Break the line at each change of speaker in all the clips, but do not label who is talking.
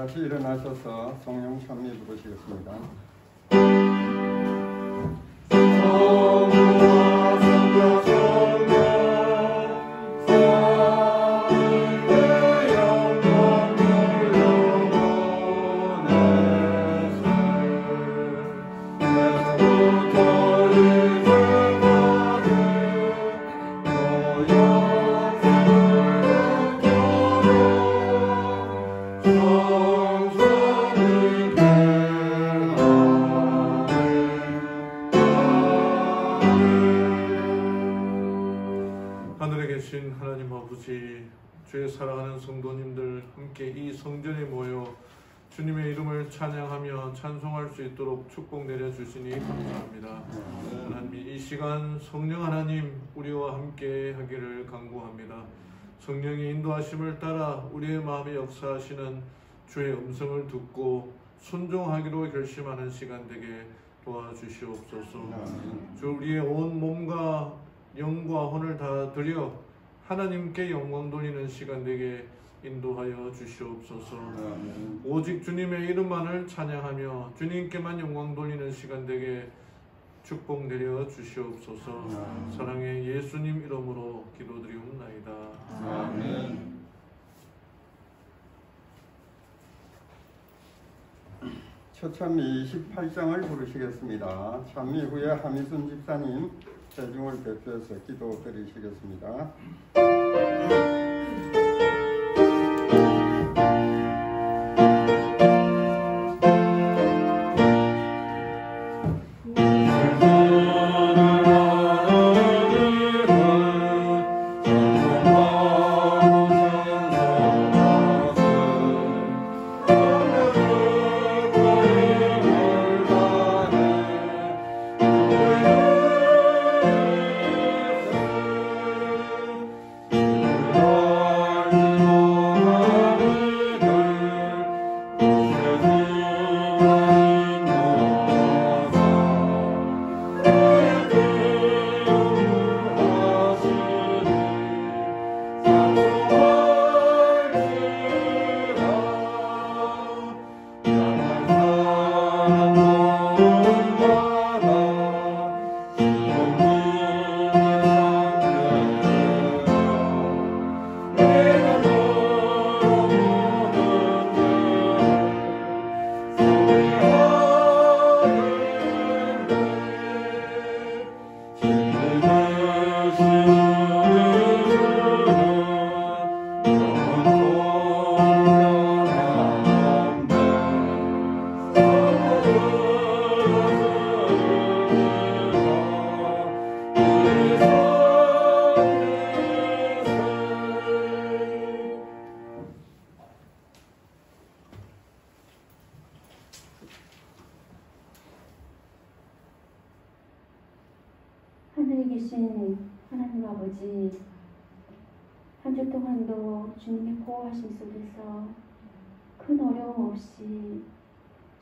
다시 일어나셔서 성령 찬미 부르시겠습니다.
하나님 아버지, 주의 사랑하는 성도님들 함께 이 성전에 모여 주님의 이름을 찬양하며 찬송할 수 있도록 축복 내려주시니 감사합니다. 하나님, 이 시간 성령 하나님 우리와 함께 하기를 간구합니다. 성령의 인도하심을 따라 우리의 마음에 역사하시는 주의 음성을 듣고 순종하기로 결심하는 시간 되게 도와주시옵소서. 주 우리의 온 몸과 영과 혼을 다 드려 하나님께 영광 돌리는 시간 되게 인도하여 주시옵소서. 오직 주님의 이름만을 찬양하며 주님께만 영광 돌리는 시간 되게 축복 내려 주시옵소서. 사랑의 예수님 이름으로 기도드리옵나이다. 아멘.
첫 찬미 28장을 부르시겠습니다. 찬미 후에 하미순 집사님 대중을 대표해서 기도 드리시겠습니다.
하늘에 계신 하나님 아버지, 한 주 동안도 주님의 보호하심 속에서 큰 어려움 없이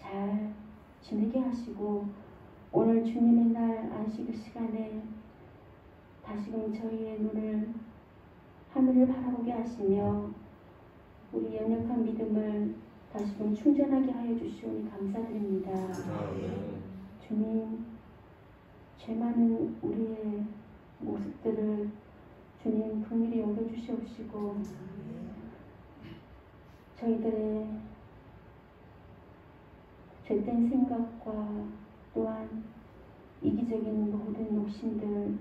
잘 지내게 하시고, 오늘 주님의 날 안식 시간에 다시금 저희의 눈을 하늘을 바라보게 하시며 우리 연약한 믿음을 다시금 충전하게 하여 주시오니 감사드립니다. 주님, 죄 많은 우리의 모습들을 주님 긍휼히 여겨주시옵시고, 저희들의 죄된 생각과 또한 이기적인 모든 욕심들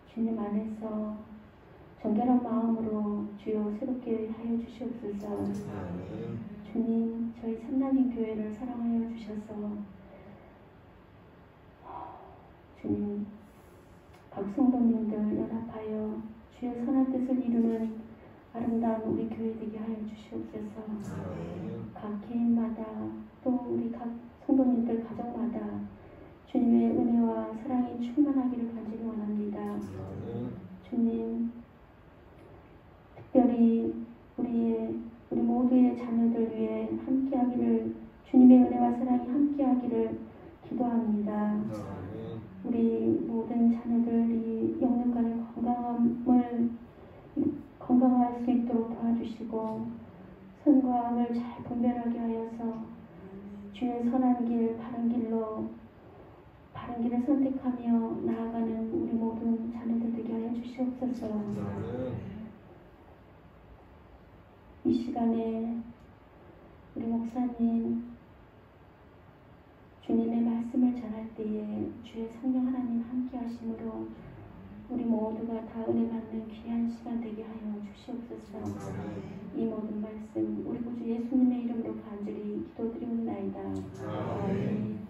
주님 안에서 정결한 마음으로 주여 새롭게 하여 주시옵소서. 주님, 저희 참나님 교회를 사랑하여 주셔서 주님, 각 성도님들 연합하여 주의 선한 뜻을 이루는 아름다운 우리 교회 되게 하여 주시옵소서. 각 개인마다 또 우리 각 성도님들 가정마다 주님의 은혜와 사랑이 충만하기를 간절히 원합니다. 주님, 특별히 우리 모두의 자녀들 위해 함께하기를, 주님의 은혜와 사랑이 함께하기를 기도합니다. 우리 모든 자녀들이 영육간의 건강할 수 있도록 도와주시고, 선과 악을 잘 분별하게 하여서 주의 선한 길, 바른 길로 바른 길을 선택하며 나아가는 우리 모든 자녀들 되게 하여 주시옵소서. 이 시간에 우리 목사님 주님의 말씀을 전할 때에 주의 성령 하나님 함께 하심으로 우리 모두가 다 은혜 받는 귀한 시간 되게 하여 주시옵소서. 이 모든 말씀 우리 구주 예수님의 이름으로 간절히 기도드리옵나이다. 아멘.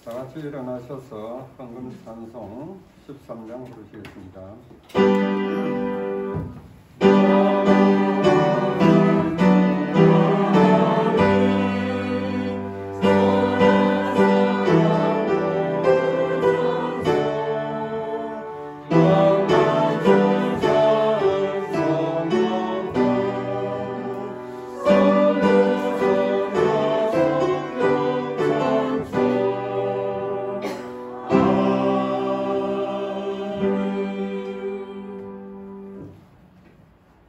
다 같이 일어나셔서 헌금 찬송 13장 부르시겠습니다.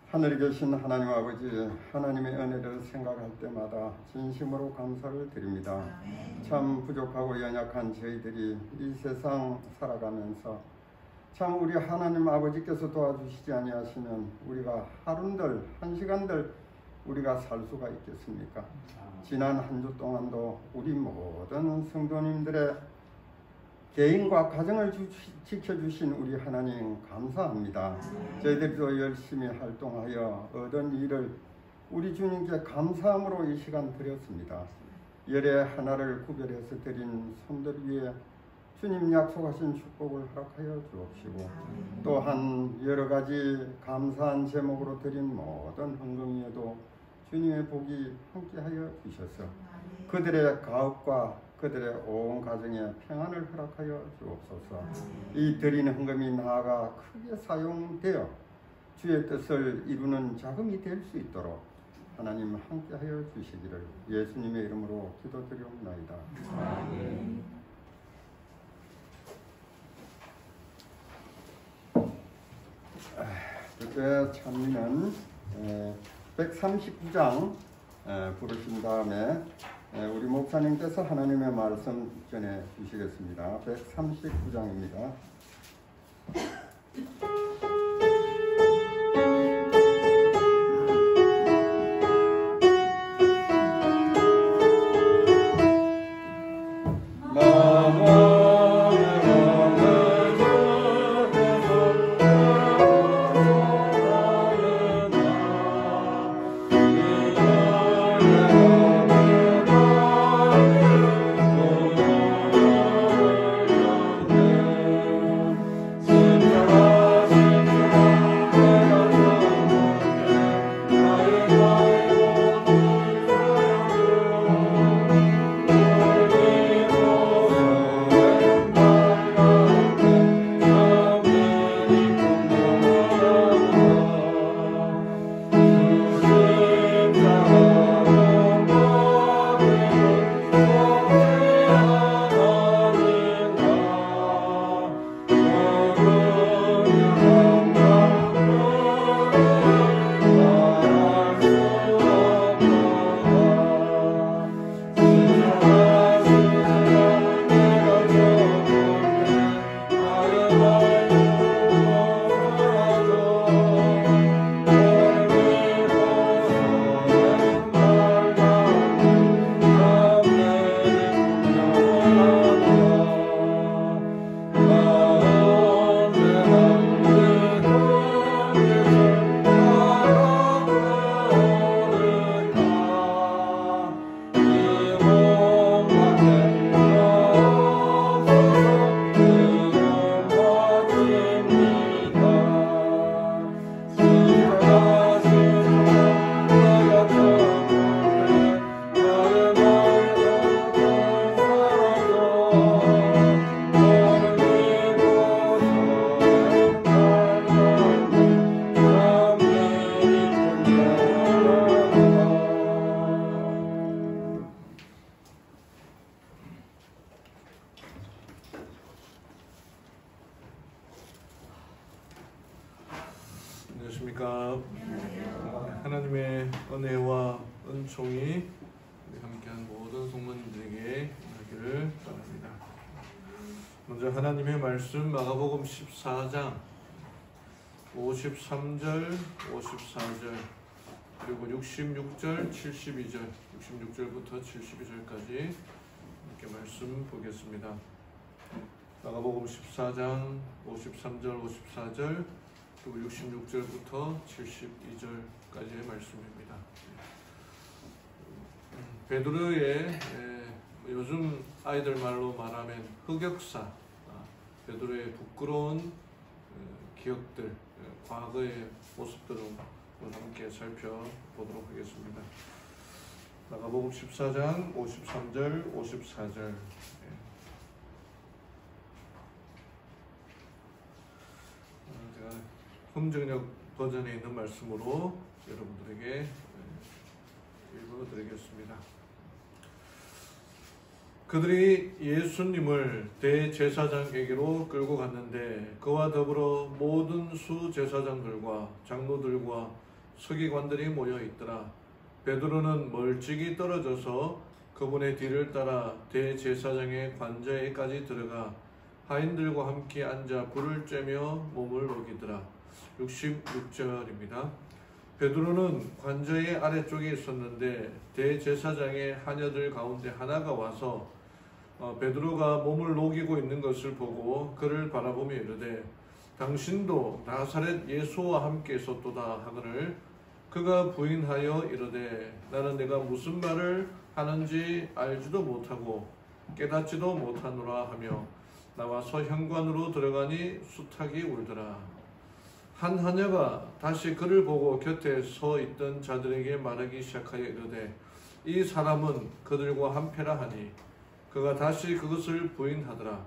하늘에 계신 하나님 아버지, 하나님의 은혜를 생각할 때마다 진심으로 감사를 드립니다. 참 부족하고 연약한 저희들이 이 세상 살아가면서 참 우리 하나님 아버지께서 도와주시지 아니하시면 우리가 하루들, 한 시간들 우리가 살 수가 있겠습니까? 지난 한 주 동안도 우리 모든 성도님들의 개인과 가정을 지켜주신 우리 하나님 감사합니다. 저희들도 열심히 활동하여 얻은 일을 우리 주님께 감사함으로 이 시간 드렸습니다. 열의 하나를 구별해서 드린 손들 위에 주님 약속하신 축복을 허락하여 주옵시고, 또한 여러 가지 감사한 제목으로 드린 모든 헌금 위에도 주님의 복이 함께하여 주셔서 그들의 가업과 그들의 온 가정에 평안을 허락하여 주옵소서. 이 드린 헌금이 나아가 크게 사용되어 주의 뜻을 이루는 자금이 될 수 있도록 하나님 함께하여 주시기를 예수님의 이름으로 기도드리옵나이다. 아멘. 그때 찬미는 139장 부르신 다음에 우리 목사님께서 하나님의 말씀 전해 주시겠습니다. 139장입니다.
Sing
은혜와 은총이 우리 함께한 모든 성도님들에게 임하기를 바랍니다. 먼저 하나님의 말씀 마가복음 14장 53절, 54절 그리고 66절, 72절, 66절부터 72절까지 이렇게 말씀 보겠습니다. 마가복음 14장 53절, 54절 그리고 66절부터 72절까지의 말씀입니다. 베드로의 요즘 아이들 말로 말하면 흑역사, 베드로의 부끄러운 기억들, 과거의 모습들을 함께 살펴보도록 하겠습니다. 마가복음 14장 53절, 54절. 제가 흥정역 버전에 있는 말씀으로 여러분들에게 읽어드리겠습니다. 그들이 예수님을 대제사장에게로 끌고 갔는데 그와 더불어 모든 수제사장들과 장로들과 서기관들이 모여 있더라. 베드로는 멀찍이 떨어져서 그분의 뒤를 따라 대제사장의 관저에까지 들어가 하인들과 함께 앉아 불을 쬐며 몸을 녹이더라. 66절입니다. 베드로는 관저의 아래쪽에 있었는데 대제사장의 하녀들 가운데 하나가 와서 베드로가 몸을 녹이고 있는 것을 보고 그를 바라보며 이르되 당신도 나사렛 예수와 함께 있었도다 하거늘 그가 부인하여 이르되 나는 내가 무슨 말을 하는지 알지도 못하고 깨닫지도 못하노라 하며 나와서 현관으로 들어가니 수탉이 울더라. 한 하녀가 다시 그를 보고 곁에 서 있던 자들에게 말하기 시작하여 이르되 이 사람은 그들과 한패라 하니 그가 다시 그것을 부인하더라.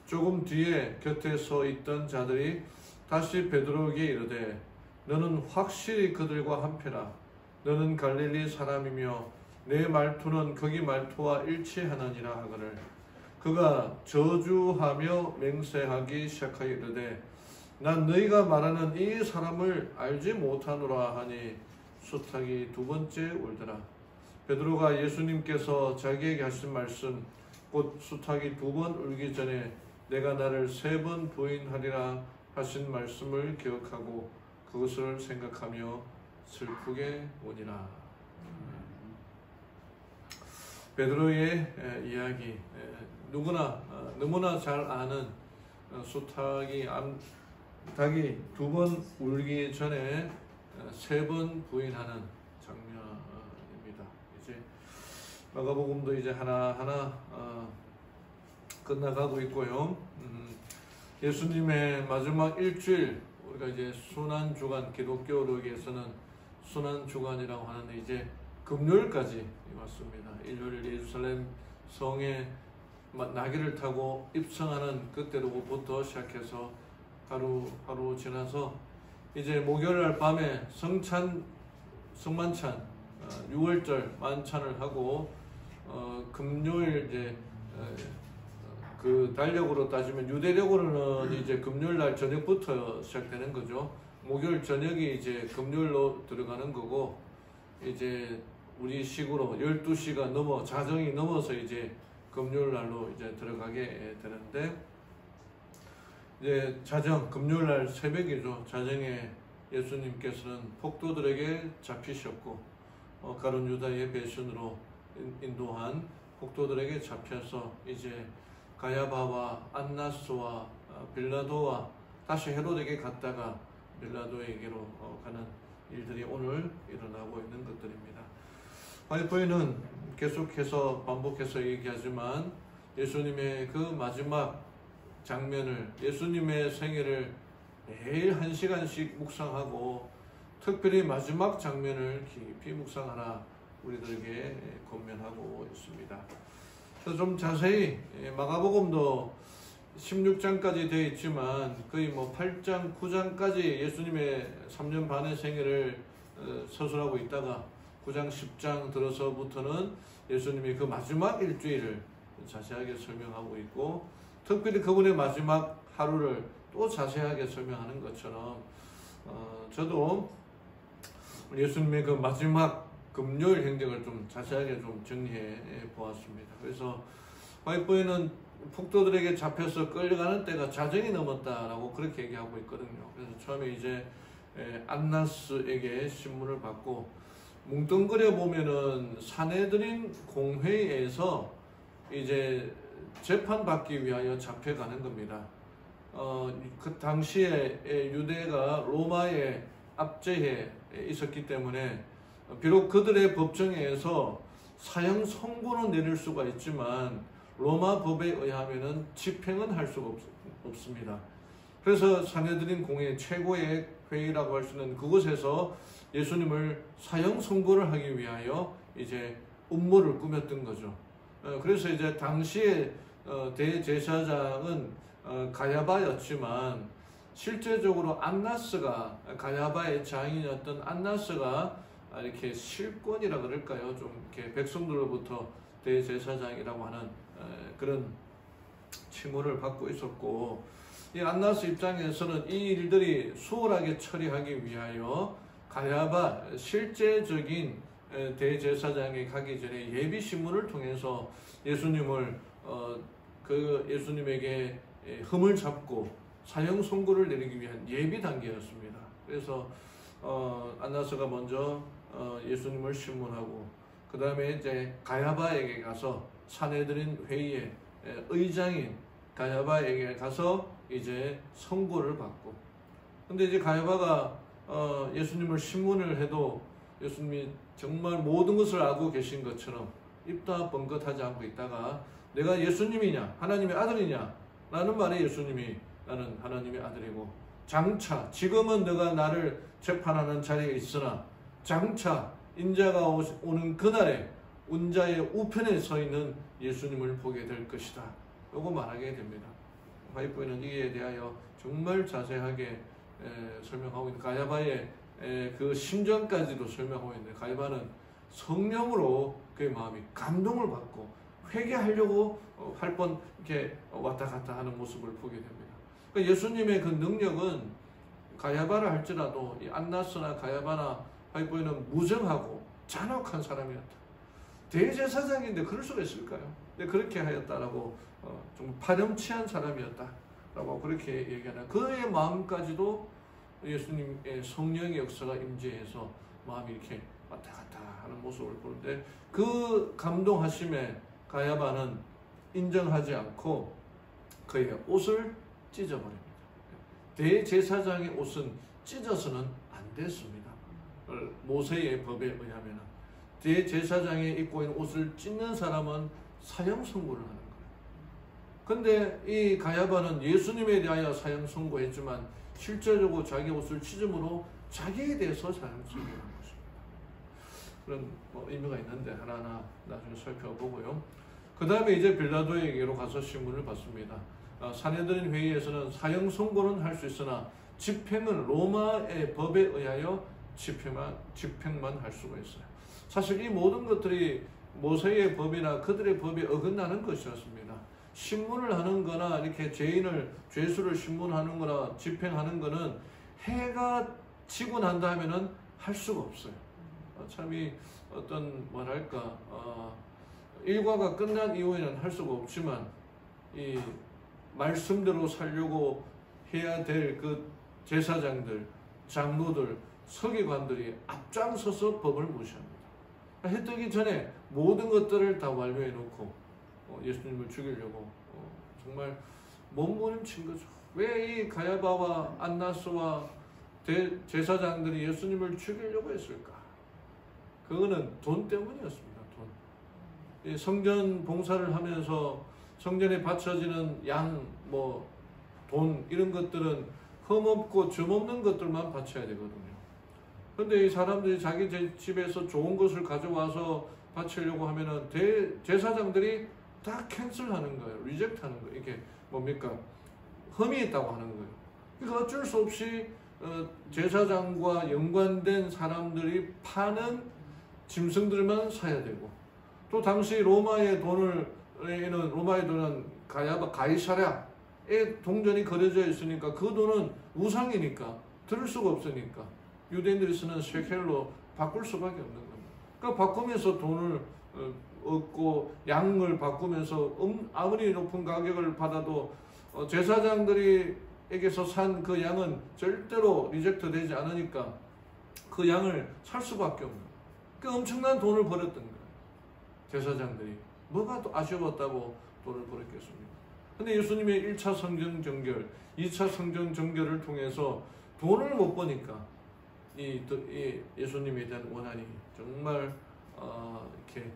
조금 뒤에 곁에 서 있던 자들이 다시 베드로에게 이르되 너는 확실히 그들과 한패라. 너는 갈릴리 사람이며 내 말투는 거기 말투와 일치하느니라 하거늘 그가 저주하며 맹세하기 시작하여 이르되 난 너희가 말하는 이 사람을 알지 못하노라 하니 수탉이 두 번째 울더라. 베드로가 예수님께서 자기에게 하신 말씀 곧 수탉이 두 번 울기 전에 내가 나를 3번 부인하리라 하신 말씀을 기억하고 그것을 생각하며 슬프게 우니라. 베드로의 이야기 너무나 잘 아는 수탉이 닭이 2번 울기 전에 3번 부인하는 장면입니다. 이제 마가복음도 이제 하나하나 끝나가고 있고요. 예수님의 마지막 일주일 우리가 이제 순환주간 기독교로에서는 순환주간이라고 하는데 이제 금요일까지 왔습니다. 일요일 예루살렘 성에 나귀를 타고 입성하는 그때로부터 시작해서 하루 지나서 이제 목요일날 밤에 성만찬 6월절 만찬을 하고 금요일 이제 그 달력으로 따지면 유대력으로는 이제 금요일날 저녁부터 시작되는 거죠. 목요일 저녁이 이제 금요일로 들어가는 거고 이제 우리 식으로 12시가 자정이 넘어서 이제 금요일날로 이제 들어가게 되는데 이제 금요일날 새벽이죠. 자정에 예수님께서는 폭도들에게 잡히셨고 가룟 유다의 배신으로 인도한 폭도들에게 잡혀서 이제 가야바와 안나스와 빌라도와 다시 헤롯에게 갔다가 빌라도에게로 가는 일들이 오늘 일어나고 있는 것들입니다. 화이트보이는 계속해서 반복해서 얘기하지만 예수님의 그 마지막 장면을 예수님의 생애를 매일 1시간씩 묵상하고 특별히 마지막 장면을 깊이 묵상하라 우리들에게 권면하고 있습니다. 그래서 좀 자세히 마가복음도 16장까지 되어 있지만 거의 8장, 9장까지 예수님의 3년 반의 생애를 서술하고 있다가 9장, 10장 들어서부터는 예수님이 그 마지막 일주일을 자세하게 설명하고 있고 특별히 그분의 마지막 하루를 또 자세하게 설명하는 것처럼 저도 예수님의 그 마지막 금요일 행적을 좀 자세하게 좀 정리해 보았습니다. 그래서 화이트보이는 폭도들에게 잡혀서 끌려가는 때가 자정이 넘었다라고 그렇게 얘기하고 있거든요. 그래서 처음에 이제 안나스에게 신문을 받고 뭉뚱그려 보면은 사내들인 공회에서 이제 재판받기 위하여 잡혀가는 겁니다. 그 당시에 유대가 로마의 압제에 있었기 때문에 비록 그들의 법정에서 사형 선고는 내릴 수가 있지만 로마 법에 의하면은 집행은 할 수가 없습니다. 그래서 사내들인 공회 최고의 회의라고 할 수 있는 그곳에서 예수님을 사형 선고를 하기 위하여 이제 음모를 꾸몄던 거죠. 그래서 이제 당시에 대제사장은 가야바였지만 실제적으로 안나스가 가야바의 장인이었던 안나스가 이렇게 실권이라 그럴까요? 좀 이렇게 백성들로부터 대제사장이라고 하는 그런 칭호를 받고 있었고, 이 안나스 입장에서는 이 일들이 수월하게 처리하기 위하여 가야바 실제적인 대제사장에 가기 전에 예비 신문을 통해서 예수님을 그 예수님에게 흠을 잡고 사형 선고를 내리기 위한 예비 단계였습니다. 그래서 안나스가 먼저 예수님을 신문하고 그 다음에 이제 가야바에게 가서 사내들인 회의의 의장인 가야바에게 가서 이제 선고를 받고, 근데 이제 가야바가 예수님을 신문을 해도 예수님이 정말 모든 것을 알고 계신 것처럼 입다 번긋하지 않고 있다가 내가 예수님이냐 하나님의 아들이냐 라는 말에 예수님이 나는 하나님의 아들이고, 장차 지금은 너가 나를 재판하는 자리에 있으나 장차 인자가 오는 그날에 운자의 우편에 서 있는 예수님을 보게 될 것이다. 요거 말하게 됩니다. 화이트보이는 이에 대하여 정말 자세하게 설명하고 있는 가야바의 그 심정까지도 설명하고 있는데, 가야바는 성령으로 그의 마음이 감동을 받고 회개하려고 할 번 이렇게 왔다 갔다 하는 모습을 보게 됩니다. 그러니까 예수님의 그 능력은 가야바라 할지라도 이 안나스나 가야바나 화이트보이는 무정하고 잔혹한 사람이었다. 대제사장인데 그럴 수가 있을까요? 근데 그렇게 하였다라고 좀 파렴치한 사람이었다라고 그렇게 얘기하는, 그의 마음까지도 예수님의 성령의 역사가 임재해서 마음이 이렇게 왔다 갔다 하는 모습을 보는데, 그 감동하심에 가야바는 인정하지 않고 그의 옷을 찢어버립니다. 대제사장의 옷은 찢어서는 안 됐습니다. 모세의 법에 의하면 대제사장이 입고 있는 옷을 찢는 사람은 사형 선고를 하는 거예요. 근데 이 가야바는 예수님에 대하여 사형 선고했지만 실제적으로 자기 옷을 찢음으로 자기에 대해서 사형 선고를 한 것입니다. 그런 의미가 있는데 하나하나 나중에 살펴보고요. 그 다음에 이제 빌라도에게로 가서 신문을 받습니다. 사내들인 회의에서는 사형 선고는 할 수 있으나 집행은 로마의 법에 의하여 집행만 할 수가 있어요. 사실 이 모든 것들이 모세의 법이나 그들의 법에 어긋나는 것이었습니다. 신문을 하는 거나 이렇게 죄수를 신문하는 거나 집행하는 거는 해가 지고 난다 하면은 할 수가 없어요. 참 이 어떤 뭐랄까 일과가 끝난 이후에는 할 수가 없지만 이 말씀대로 살려고 해야 될 그 제사장들, 장로들, 서기관들이 앞장서서 법을 무시합니다. 해 뜨기 전에 모든 것들을 다 완료해 놓고 예수님을 죽이려고 정말 몸부림친 거죠. 왜 이 가야바와 안나스와 제사장들이 예수님을 죽이려고 했을까? 그거는 돈 때문이었습니다. 돈. 성전 봉사를 하면서 성전에 바쳐지는 양, 돈 이런 것들은 흠없고 줌없는 것들만 바쳐야 되거든요. 그런데 이 사람들이 자기 집에서 좋은 것을 가져와서 바치려고 하면은 제사장들이 다 캔슬하는 거예요. 리젝트하는 거예요. 이게 뭡니까? 흠이 있다고 하는 거예요. 그러니까 어쩔 수 없이 제사장과 연관된 사람들이 파는 짐승들만 사야 되고, 또 당시 로마의 돈은 가이사랴의 동전이 거려져 있으니까 그 돈은 우상이니까 들을 수가 없으니까 유대인들이 쓰는 셰켈로 바꿀 수밖에 없는 겁니다. 그러니까 바꾸면서 돈을 얻고 양을 바꾸면서 아무리 높은 가격을 받아도 제사장들에게서 산 그 양은 절대로 리젝트 되지 않으니까 그 양을 살 수밖에 없는 거예요. 그 엄청난 돈을 벌었던 거예요. 제사장들이 뭐가 또 아쉬웠다고 돈을 벌었겠습니까? 근데 예수님의 1차 성전 정결, 2차 성전 정결을 통해서 돈을 못 버니까 이 예수님에 대한 원한이 정말 이렇게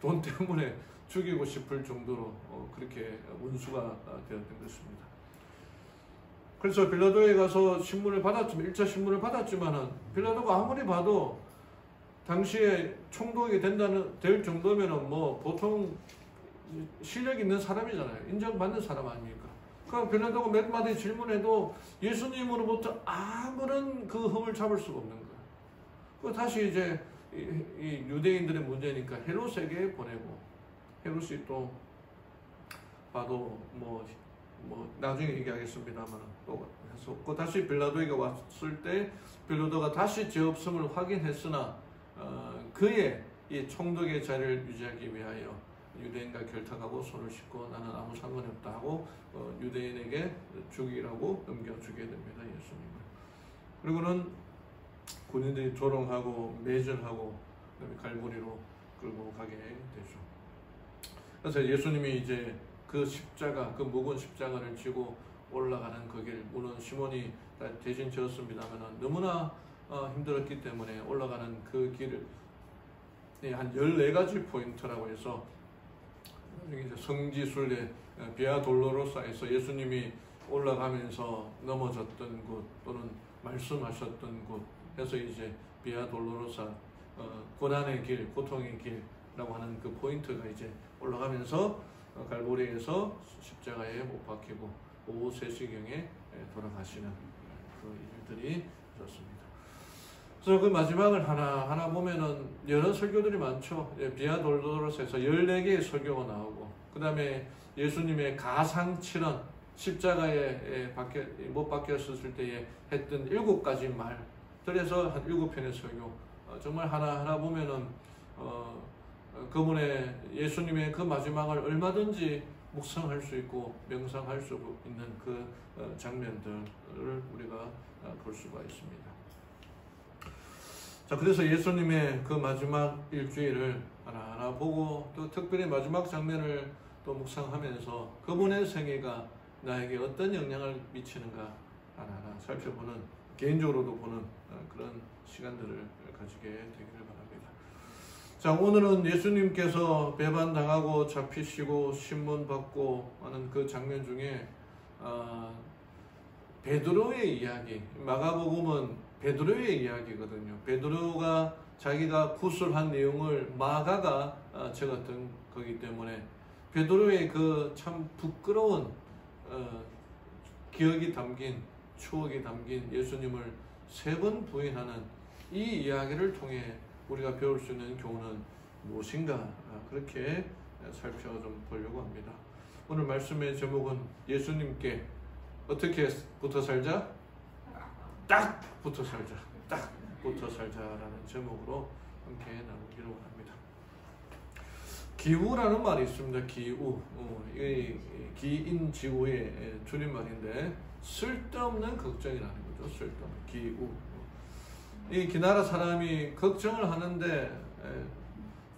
돈 때문에 죽이고 싶을 정도로 그렇게 원수가 되었던 것입니다. 그래서 빌라도에 가서 신문을 받았지만 1차 신문을 받았지만은 빌라도가 아무리 봐도 당시에 총독이 될 정도면은 뭐 보통 실력 있는 사람이잖아요. 인정받는 사람 아닙니까? 그러니까 빌라도가 몇 마디 질문해도 예수님으로부터 아무런 그 흠을 잡을 수가 없는 거예요. 그 다시 이제 이 유대인들의 문제니까 헤롯에게 보내고, 헤롯이 또 봐도 뭐 나중에 얘기하겠습니다만 또 해서 그 다시 빌라도에게 왔을 때 빌라도가 다시 죄 없음을 확인했으나 그의 이 총독의 자리를 유지하기 위하여 유대인과 결탁하고 손을 씻고 나는 아무 상관이 없다 하고 유대인에게 죽이라고 넘겨주게 됩니다. 예수님을. 그리고는 군인들이 조롱하고 매질하고 그다음에 갈고리로 끌고 가게 되죠. 그래서 예수님이 이제 그 십자가, 그 무거운 십자가를 지고 올라가는 그 길, 물론 시몬이 대신 지었습니다만 너무나 힘들었기 때문에 올라가는 그 길을 한 14가지 포인트라고 해서 이제 성지순례 비아 돌로로사에서 예수님이 올라가면서 넘어졌던 곳 또는 말씀하셨던 곳 해서 이제 비아 돌로로사 고난의 길, 고통의 길이라고 하는 그 포인트가 이제 올라가면서 갈보리에서 십자가에 못 박히고 오후 3시경에 돌아가시는 그 일들이 있었습니다. 그래서 그 마지막을 하나 보면은 여러 설교들이 많죠. 비아 돌로로사에서 14개의 설교가 나오고, 그 다음에 예수님의 가상칠언, 십자가에 못 박혔을 때에 했던 7가지 말, 그래서 한 7편의 설교, 정말 하나하나 보면은 그분의 예수님의 그 마지막을 얼마든지 묵상할 수 있고 명상할 수 있는 그 장면들을 우리가 볼 수가 있습니다. 자, 그래서 예수님의 그 마지막 일주일을 하나하나 보고 또 특별히 마지막 장면을 또 묵상하면서 그분의 생애가 나에게 어떤 영향을 미치는가 하나하나 살펴보는, 개인적으로도 보는 그런 시간들을 가지게 되기를 바랍니다. 자, 오늘은 예수님께서 배반당하고 잡히시고 신문받고 하는 그 장면 중에 베드로의 이야기, 마가복음은 베드로의 이야기거든요. 베드로가 자기가 구술한 내용을 마가가 적었던 거기 때문에 베드로의 그 참 부끄러운 기억이 담긴, 추억이 담긴 예수님을 3번 부인하는 이 이야기를 통해 우리가 배울 수 있는 교훈은 무엇인가, 그렇게 살펴보려고 합니다. 오늘 말씀의 제목은 예수님께 어떻게 붙어 살자? 딱 붙어 살자. 딱 붙어 살자라는 제목으로 함께 나누기로 합니다. 기우라는 말이 있습니다. 기우. 기인지우의 줄임말인데 쓸데없는 걱정이라는 거죠. 쓸데없는 기우. 이 기나라 사람이 걱정을 하는데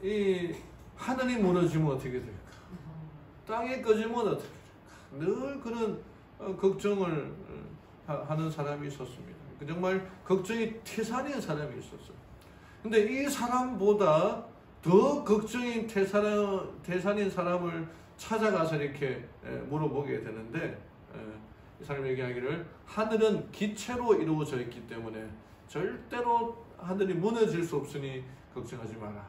이 하늘이 무너지면 어떻게 될까? 땅이 꺼지면 어떻게 될까? 늘 그런 걱정을 하는 사람이 있었습니다. 정말 걱정이 태산인 사람이 있었어요. 근데 이 사람보다 더 걱정인 태산인 사람을 찾아가서 이렇게 물어보게 되는데, 이 사람이 얘기하기를 하늘은 기체로 이루어져 있기 때문에 절대로 하늘이 무너질 수 없으니 걱정하지 마라.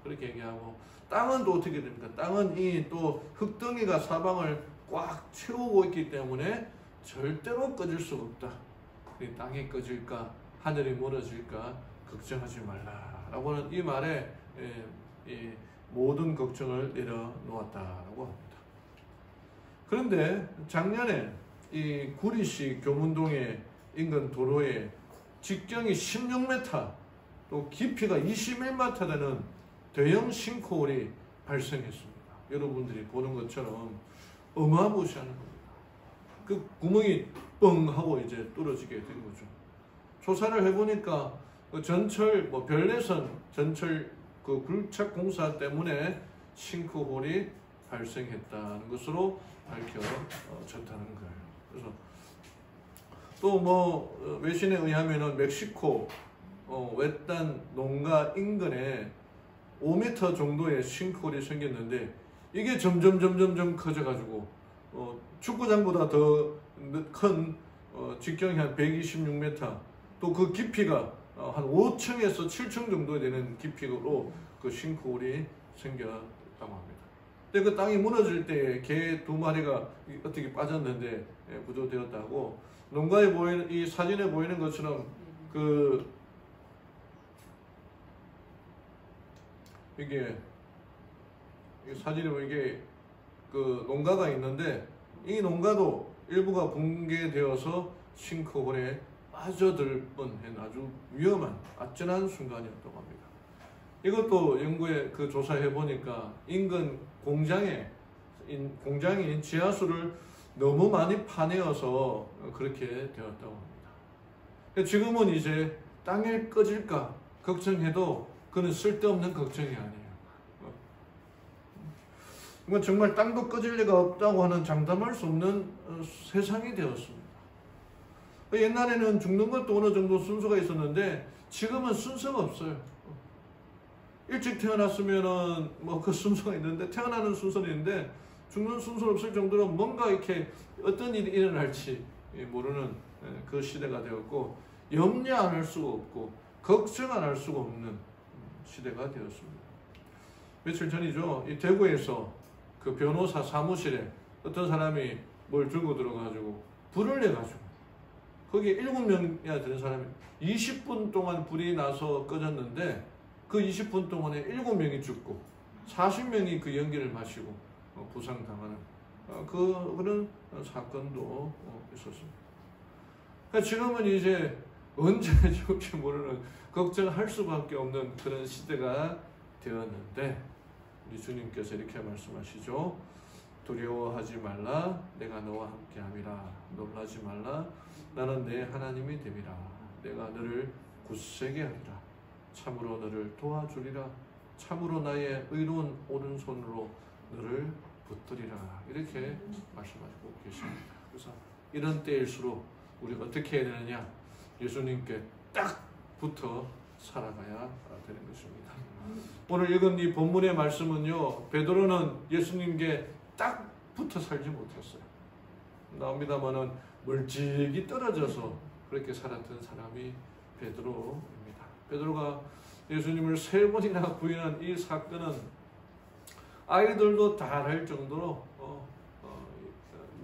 그렇게 얘기하고, 땅은 또 어떻게 됩니까? 땅은 이 또 흙덩이가 사방을 꽉 채우고 있기 때문에 절대로 꺼질 수 없다. 이 땅이 꺼질까 하늘이 무너질까 걱정하지 말라라고는 이 말에 모든 걱정을 내려놓았다라고 합니다. 그런데 작년에 이 구리시 교문동의 인근 도로에 직경이 16m 또 깊이가 21m 되는 대형 싱크홀이 발생했습니다. 여러분들이 보는 것처럼 어마무시한 겁니다. 그 구멍이 뻥 하고 이제 뚫어지게 된 거죠. 조사를 해보니까 그 전철 별내선 전철 그 굴착 공사 때문에 싱크홀이 발생했다는 것으로 밝혀졌다는 거예요. 그래서 또 외신에 의하면은 멕시코 외딴 농가 인근에 5m 정도의 싱크홀이 생겼는데 이게 점점 커져가지고 축구장보다 더 큰 직경이 한 126m, 또 그 깊이가 한 5층에서 7층 정도 되는 깊이로 그 싱크홀이 생겼다고 합니다. 근데 그 땅이 무너질 때 개 2마리가 어떻게 빠졌는데 구조되었다고, 농가에 보이는 이 사진에 보이는 것처럼 이게 사진에 보이게 그 농가가 있는데 이 농가도 일부가 붕괴되어서 싱크홀에 빠져들 뻔한 아주 위험한 아찔한 순간이었다고 합니다. 이것도 연구에 조사해 보니까 인근 공장인 지하수를 너무 많이 파내어서 그렇게 되었다고 합니다. 지금은 이제 땅에 꺼질까 걱정해도 그건 쓸데없는 걱정이 아니에요. 정말 땅도 꺼질 리가 없다고 하는 장담할 수 없는 세상이 되었습니다. 옛날에는 죽는 것도 어느 정도 순서가 있었는데 지금은 순서가 없어요. 일찍 태어났으면은 그 순서가 있는데, 태어나는 순서는 있는데 죽는 순서는 없을 정도로 뭔가 이렇게 어떤 일이 일어날지 모르는 그 시대가 되었고, 염려 안 할 수가 없고 걱정 안 할 수가 없는 시대가 되었습니다. 며칠 전이죠. 이 대구에서 그 변호사 사무실에 어떤 사람이 뭘 들고 들어가지고 불을 내가지고 거기에 7명이나 되는 사람이 20분 동안 불이 나서 꺼졌는데 그 20분 동안에 7명이 죽고 40명이 그 연기를 마시고 부상당하는 그런 사건도 있었습니다. 그러니까 지금은 이제 언제 죽을지 모르는, 걱정할 수밖에 없는 그런 시대가 되었는데 우리 주님께서 이렇게 말씀하시죠. 두려워하지 말라, 내가 너와 함께함이라. 놀라지 말라, 나는 내 하나님이 됨이라. 내가 너를 굳세게 하리라. 참으로 너를 도와주리라. 참으로 나의 의로운 오른손으로 너를 붙들이라. 이렇게 말씀하시고 계십니다. 그래서 이런 때일수록 우리가 어떻게 해야 되느냐? 예수님께 딱 붙어 살아가야 되는 것입니다. 오늘 읽은 이 본문의 말씀은요, 베드로는 예수님께 딱 붙어 살지 못했어요. 나옵니다만은 멀찍이 떨어져서 그렇게 살았던 사람이 베드로입니다. 베드로가 예수님을 3번이나 부인한 이 사건은 아이들도 다 알 정도로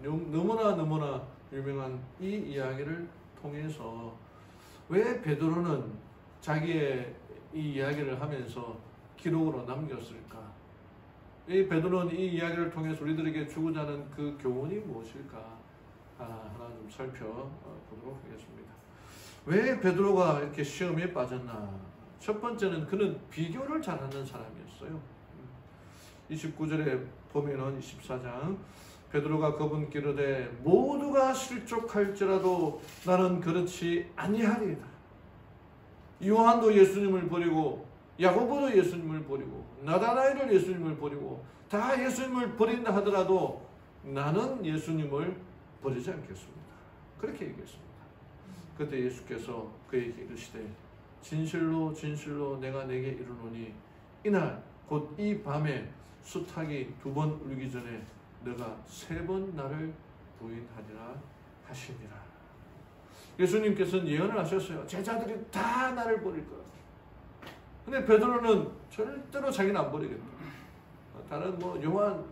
너무나 유명한 이 이야기를 통해서 왜 베드로는 자기의 이 이야기를 하면서 기록으로 남겼을까? 이 베드로는 이 이야기를 통해서 우리들에게 주고자 하는 그 교훈이 무엇일까? 하나 좀 살펴보도록 하겠습니다. 왜 베드로가 이렇게 시험에 빠졌나? 첫 번째는 그는 비교를 잘하는 사람이었어요. 29절에 보면은 24장, 베드로가 그분께 이르되 모두가 실족할지라도 나는 그렇지 아니하리이다. 요한도 예수님을 버리고 야고보도 예수님을 버리고 나다나엘을 예수님을 버리고 다 예수님을 버린다 하더라도 나는 예수님을 버리지 않겠습니다. 그렇게 얘기했습니다. 그때 예수께서 그에게 이르시되 진실로 진실로 내가 내게 이르노니 이날 곧 이 밤에 수탉이 2번 울기 전에 너가 3번 나를 부인하리라 하시니라. 예수님께서는 예언을 하셨어요. 제자들이 다 나를 버릴 거야. 근데 베드로는 절대로 자기는 안 버리겠다. 다른 요한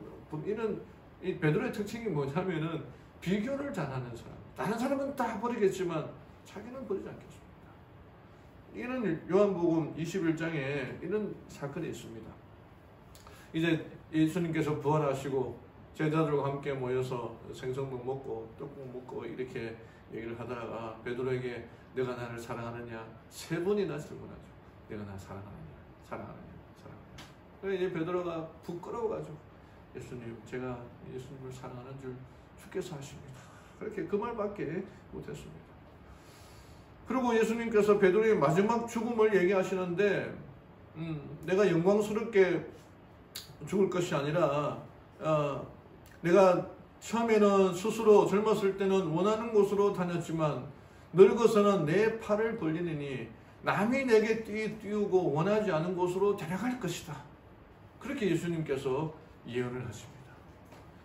이런 이 베드로의 특징이 뭐냐면은 비교를 잘하는 사람. 다른 사람은 다 버리겠지만 자기는 버리지 않겠습니다. 이런 요한복음 21장에 이런 사건이 있습니다. 이제 예수님께서 부활하시고 제자들과 함께 모여서 생선국 먹고 떡국 먹고 이렇게 얘기를 하다가 베드로에게 내가 나를 사랑하느냐 3번이나 질문하죠. 내가 나 사랑하느냐. 그래서 이제 베드로가 부끄러워가지고 예수님, 제가 예수님을 사랑하는 줄 주께서 아십니다. 그렇게 그 말밖에 못했습니다. 그리고 예수님께서 베드로의 마지막 죽음을 얘기하시는데 내가 영광스럽게 죽을 것이 아니라 내가 처음에는 스스로 젊었을 때는 원하는 곳으로 다녔지만 늙어서는 내 팔을 벌리느니 남이 내게 띄우고 원하지 않은 곳으로 데려갈 것이다. 그렇게 예수님께서 예언을 하십니다.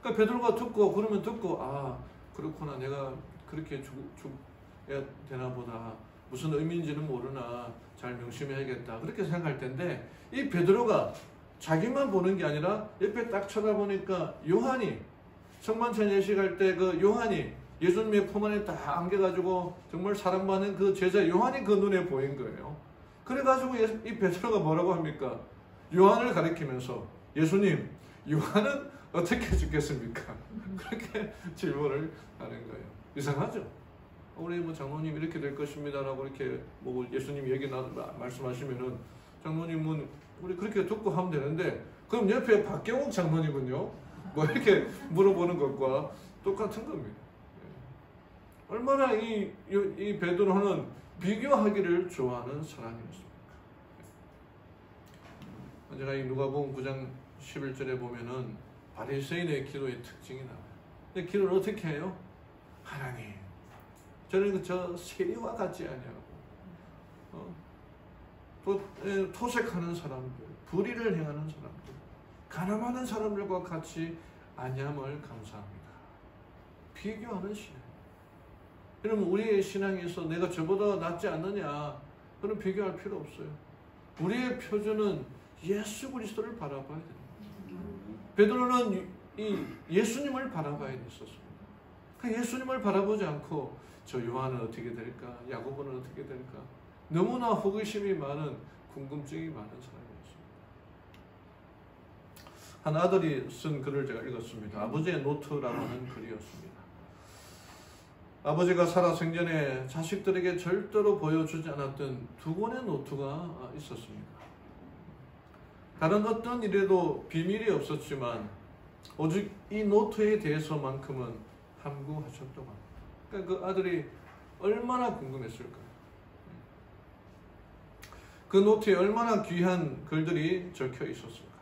그러니까 베드로가 듣고 아 그렇구나, 내가 그렇게 죽어야 되나 보다, 무슨 의미인지는 모르나 잘 명심해야겠다, 그렇게 생각할 텐데 이 베드로가 자기만 보는 게 아니라 옆에 딱 쳐다보니까 요한이 성만찬 예식할 때 그 요한이 예수님의 품 안에 딱 안겨가지고 정말 사랑받는 그 제자 요한이 그 눈에 보인 거예요. 그래가지고 이 베드로가 뭐라고 합니까? 요한을 가리키면서 예수님, 요한은 어떻게 죽겠습니까? 그렇게 질문을 하는 거예요. 이상하죠? 우리 뭐 장로님 이렇게 될 것입니다라고 이렇게 뭐 예수님 얘기 말씀하시면은 장로님은 우리 그렇게 듣고 하면 되는데, 그럼 옆에 박경옥 장로님은요? 뭐 이렇게 물어보는 것과 똑같은 겁니다. 얼마나 이 베드로는 비교하기를 좋아하는 사람이었습니까? 제가 이 누가복음 9장 11절에 보면은 바리새인의 기도의 특징이 나와요. 근데 기도를 어떻게 해요? 하나님, 저는 저 세리와 같지 않냐고, 토색하는 사람들, 불의를 행하는 사람들, 가늠하는 사람들과 같이 아니함을 감사합니다. 비교하는 신앙. 여러분, 우리의 신앙에서 내가 저보다 낫지 않느냐, 그런 비교할 필요 없어요. 우리의 표준은 예수 그리스도를 바라봐야 됩니다. 베드로는 이 예수님을 바라봐야 됐었습니다. 그 예수님을 바라보지 않고 저 요한은 어떻게 될까, 야고보는 어떻게 될까, 너무나 호기심이 많은, 궁금증이 많은 사람이었습니다. 한 아들이 쓴 글을 제가 읽었습니다. 아버지의 노트라고 하는 글이었습니다. 아버지가 살아 생전에 자식들에게 절대로 보여주지 않았던 두 권의 노트가 있었습니다. 다른 어떤 일에도 비밀이 없었지만 오직 이 노트에 대해서만큼은 함구하셨다고 합니다. 그러니까 그 아들이 얼마나 궁금했을까요? 그 노트에 얼마나 귀한 글들이 적혀 있었을까요?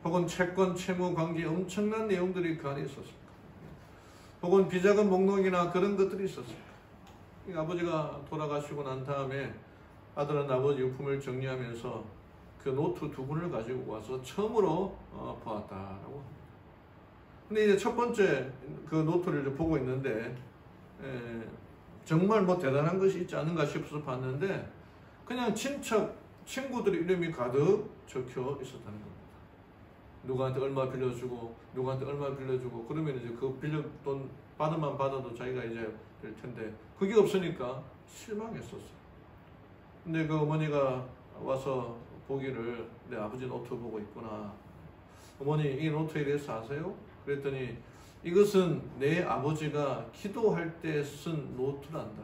혹은 채권, 채무 관계에 엄청난 내용들이 그 안에 있었을까요? 혹은 비자금 목록이나 그런 것들이 있었을까요? 아버지가 돌아가시고 난 다음에 아들은 아버지 유품을 정리하면서 그 노트 두 권을 가지고 와서 처음으로 보았다라고 합니다. 근데 이제 첫 번째 그 노트를 보고 있는데 정말 뭐 대단한 것이 있지 않은가 싶어서 봤는데 그냥 친구들 이름이 가득 적혀 있었다는 겁니다. 누구한테 얼마 빌려주고 누구한테 얼마 빌려주고, 그러면 이제 그 빌려 돈 받으면 받아도 자기가 이제 될 텐데 그게 없으니까 실망했었어요. 근데 그 어머니가 와서 보기를 내 아버지 노트 보고 있구나. 어머니, 이 노트에 대해서 아세요? 그랬더니 이것은 내 아버지가 기도할 때 쓴 노트란다.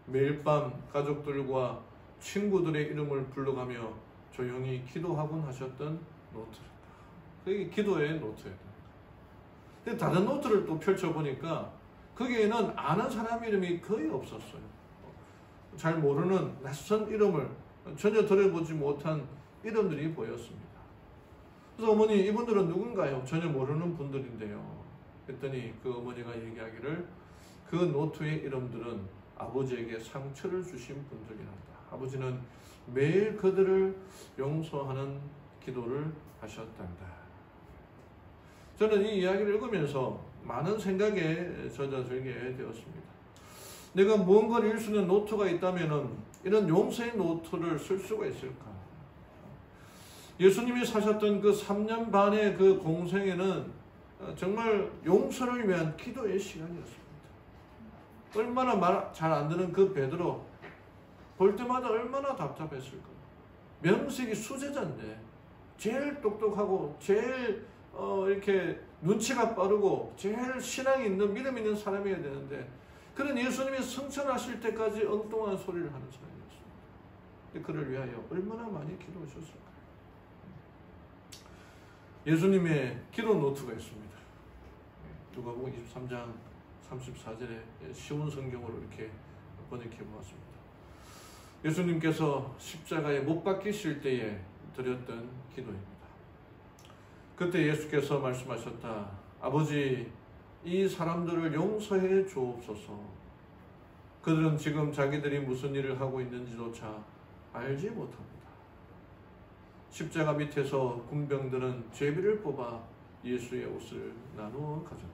매일 밤 가족들과 친구들의 이름을 불러가며 조용히 기도하곤 하셨던 노트란다. 그게 기도의 노트였다. 근데 다른 노트를 또 펼쳐보니까 거기에는 아는 사람 이름이 거의 없었어요. 잘 모르는 낯선 이름을, 전혀 들어보지 못한 이름들이 보였습니다. 그래서 어머니, 이분들은 누군가요? 전혀 모르는 분들인데요. 그랬더니 그 어머니가 얘기하기를 그 노트의 이름들은 아버지에게 상처를 주신 분들이란다. 아버지는 매일 그들을 용서하는 기도를 하셨단다. 저는 이 이야기를 읽으면서 많은 생각에 젖어들게 되었습니다. 내가 무언가를 읽을 수 있는 노트가 있다면 이런 용서의 노트를 쓸 수가 있을까? 예수님이 사셨던 그 3년 반의 그 공생에는 정말 용서를 위한 기도의 시간이었습니다. 얼마나 말 잘 안 듣는 그 베드로, 볼 때마다 얼마나 답답했을까? 명색이 수제자인데 제일 똑똑하고 제일 이렇게 눈치가 빠르고 제일 신앙이 있는, 믿음 있는 사람이어야 되는데 그런 예수님이 성천하실 때까지 엉뚱한 소리를 하는 사람이었습니다. 그를 위하여 얼마나 많이 기도하셨을까요? 예수님의 기도 노트가 있습니다. 누가복음 23장 34절에 쉬운 성경으로 이렇게 번역해 보았습니다. 예수님께서 십자가에 못 박히실 때에 드렸던 기도입니다. 그때 예수께서 말씀하셨다. 아버지, 이 사람들을 용서해 주옵소서. 그들은 지금 자기들이 무슨 일을 하고 있는지조차 알지 못합니다. 십자가 밑에서 군병들은 제비를 뽑아 예수의 옷을 나누어 가졌다.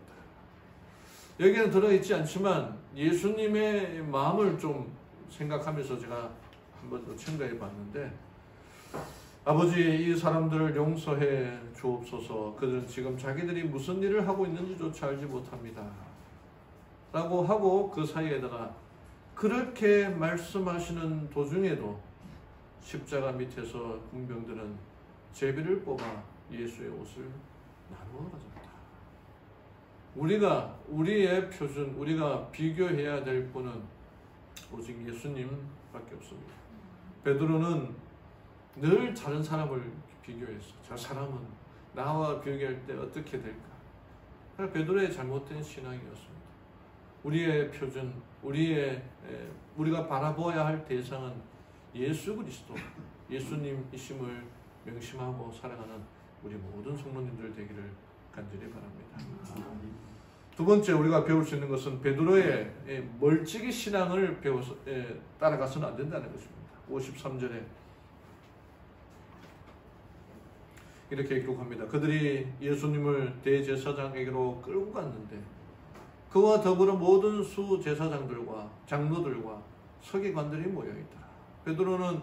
여기에는 들어있지 않지만 예수님의 마음을 좀 생각하면서 제가 한번 더 생각해 봤는데, 아버지, 이 사람들을 용서해 주옵소서. 그들은 지금 자기들이 무슨 일을 하고 있는지조차 알지 못합니다. 라고 하고 그 사이에다가 그렇게 말씀하시는 도중에도 십자가 밑에서 군병들은 제비를 뽑아 예수의 옷을 나누어 가졌다. 우리의 표준, 우리가 비교해야 될 분은 오직 예수님밖에 없습니다. 베드로는 늘 다른 사람을 비교했어. 저 사람은 나와 비교할 때 어떻게 될까? 베드로의 잘못된 신앙이었습니다. 우리의 표준, 우리가 바라보아야 할 대상은 예수 그리스도, 예수님이심을 명심하고 살아가는 우리 모든 성도님들 되기를 간절히 바랍니다. 두 번째 우리가 배울 수 있는 것은 베드로의 멀찍이 신앙을 따라가서는 안 된다는 것입니다. 53절에 이렇게 기록합니다. 그들이 예수님을 대제사장에게로 끌고 갔는데 그와 더불어 모든 수제사장들과 장로들과 서기관들이 모여있더라. 베드로는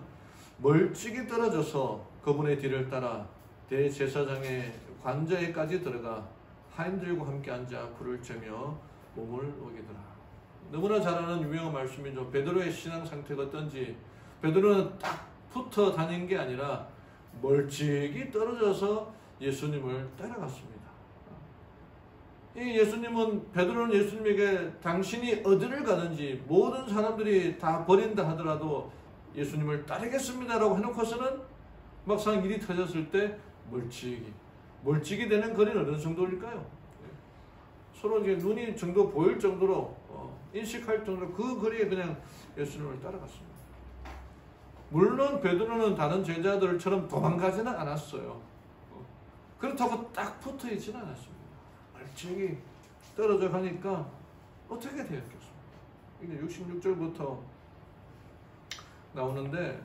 멀찍이 떨어져서 그분의 뒤를 따라 대제사장의 관저에까지 들어가 하인들과 함께 앉아 불을 쬐며 몸을 녹이더라. 너무나 잘 아는 유명한 말씀이죠. 베드로의 신앙 상태가 어떤지. 베드로는 딱 붙어 다닌 게 아니라 멀찍이 떨어져서 예수님을 따라갔습니다. 이 베드로는 예수님에게 당신이 어디를 가든지 모든 사람들이 다 버린다 하더라도 예수님을 따르겠습니다라고 해놓고서는 막상 일이 터졌을 때 멀찍이 되는 거리는 어느 정도일까요? 서로 이제 눈이 정도 보일 정도로 인식할 정도로 그 거리에 그냥 예수님을 따라갔습니다. 물론 베드로는 다른 제자들처럼 도망가지는 않았어요. 그렇다고 딱 붙어 있지는 않았습니다. 멀찍이 떨어져 가니까 어떻게 되었겠습니까? 이게 66절부터 나오는데,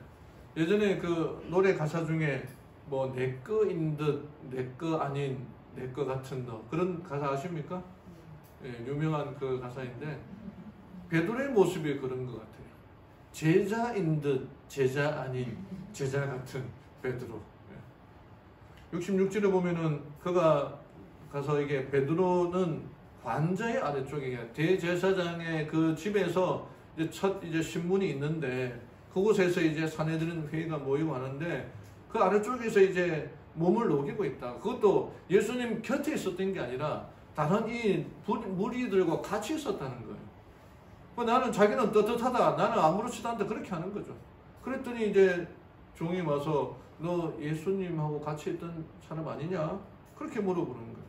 예전에 그 노래 가사 중에 뭐 내 거인 듯 내 거 아닌 내 거 같은 너, 그런 가사 아십니까? 예, 유명한 그 가사인데 베드로의 모습이 그런 것 같아요. 제자인 듯 제자 아닌 제자 같은 베드로. 66절에 보면은 그가 가서 이게 베드로는 관저의 아래쪽에 대제사장의 그 집에서 이제 신문이 있는데 그곳에서 이제 산헤드린 회의가 모이고 하는데 그 아래쪽에서 이제 몸을 녹이고 있다. 그것도 예수님 곁에 있었던 게 아니라 다른 이 무리들과 같이 있었다는 거예요. 나는 자기는 떳떳하다, 나는 아무렇지도 않다, 그렇게 하는 거죠. 그랬더니 이제 종이 와서 너 예수님하고 같이 있던 사람 아니냐? 그렇게 물어보는 거예요.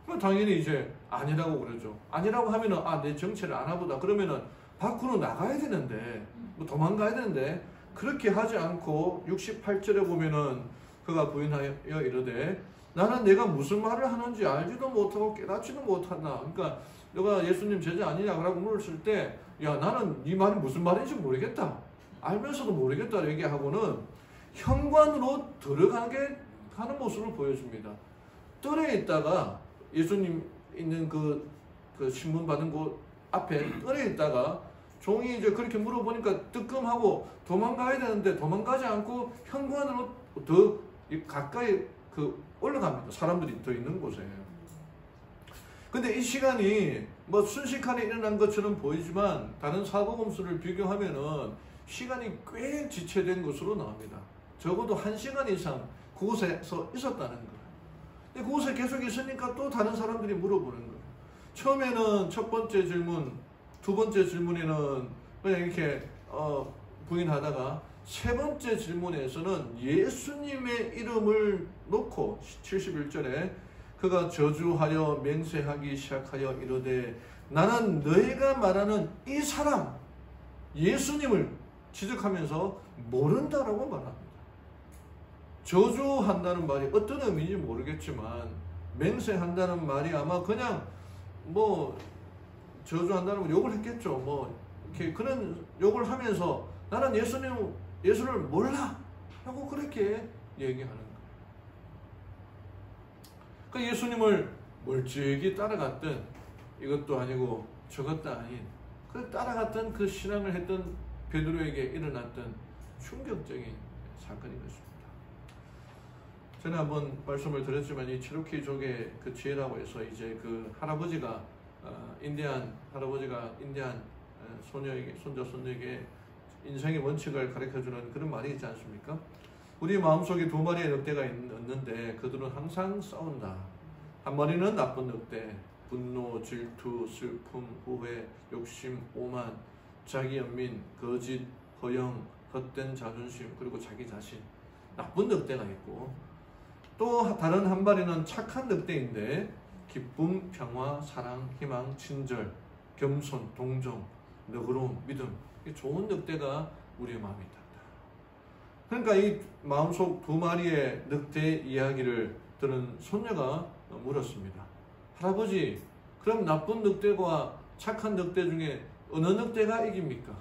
그럼 당연히 이제 아니라고 그러죠. 아니라고 하면은 내 정체를 아나 보다. 그러면은 밖으로 나가야 되는데, 뭐 도망가야 되는데, 그렇게 하지 않고 68절에 보면은 그가 부인하여 이르되 나는 내가 무슨 말을 하는지 알지도 못하고 깨닫지도 못한다. 그러니까 너가 예수님 제자 아니냐라고 물었을 때, 야, 나는 네 말이 무슨 말인지 모르겠다, 알면서도 모르겠다 얘기하고는 현관으로 들어가게 하는 모습을 보여줍니다. 뜰에 있다가 예수님 있는 그 신문 받은 곳 앞에 뜰에 있다가 종이 이제 그렇게 물어보니까 뜨끔하고 도망가야 되는데 도망가지 않고 현관으로 더 가까이 올라갑니다. 사람들이 더 있는 곳에. 근데 이 시간이 뭐 순식간에 일어난 것처럼 보이지만 다른 사복음서를 비교하면은 시간이 꽤 지체된 것으로 나옵니다. 적어도 1시간 이상 그곳에서 있었다는 거예요. 근데 그곳에 계속 있으니까 또 다른 사람들이 물어보는 거예요. 처음에는 첫 번째 질문, 두 번째 질문에는 그냥 이렇게 부인하다가 세 번째 질문에서는 예수님의 이름을 놓고 71절에 그가 저주하여 맹세하기 시작하여 이르되 나는 너희가 말하는 이 사람 예수님을 지적하면서 모른다라고 말합니다. 저주한다는 말이 어떤 의미인지 모르겠지만 맹세한다는 말이 아마 그냥 뭐 저주한다는 걸 욕을 했겠죠. 뭐 이렇게 그런 욕을 하면서 나는 예수를 몰라 하고 그렇게 얘기하는 거예요. 그 예수님을 멀찍이 따라갔던 이것도 아니고 저것도 아닌 그 따라갔던 그 신앙을 했던 베드로에게 일어났던 충격적인 사건인 것입니다. 저는 한번 말씀을 드렸지만 이 체로키족의 그 지혜라고 해서 이제 그 할아버지가 인디안 할아버지가 인디안 소녀에게 손자 손녀에게 인생의 원칙을 가르쳐주는 그런 말이 있지 않습니까? 우리 마음속에 두 마리의 늑대가 있는데 그들은 항상 싸운다. 한 마리는 나쁜 늑대, 분노, 질투, 슬픔, 후회, 욕심, 오만, 자기 연민, 거짓, 허영, 헛된 자존심, 그리고 자기 자신. 나쁜 늑대가 있고 또 다른 한 마리는 착한 늑대인데 기쁨, 평화, 사랑, 희망, 친절, 겸손, 동정, 너그러움, 믿음. 좋은 늑대가 우리의 마음에 있다. 그러니까 이 마음속 두 마리의 늑대 이야기를 들은 손녀가 물었습니다. 할아버지, 그럼 나쁜 늑대와 착한 늑대 중에 어느 늑대가 이깁니까?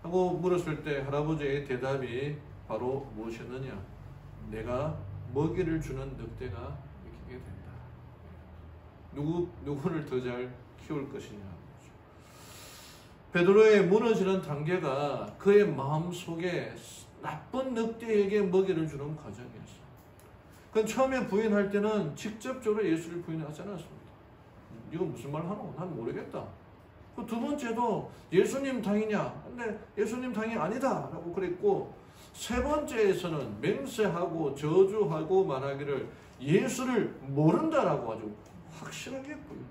하고 물었을 때 할아버지의 대답이 바로 무엇이었느냐? 내가 먹이를 주는 늑대가 이기게 된다. 누구를 더 잘 키울 것이냐? 베드로의 무너지는 단계가 그의 마음속에 나쁜 늑대에게 먹이를 주는 과정이었어요. 그건 처음에 부인할 때는 직접적으로 예수를 부인하지 않았습니다. 이거 무슨 말 하노? 난 모르겠다. 그 두 번째도 예수님 당이냐? 근데 예수님 당이 아니다 라고 그랬고 세 번째에서는 맹세하고 저주하고 말하기를 예수를 모른다라고 아주 확실하게 부인합니다.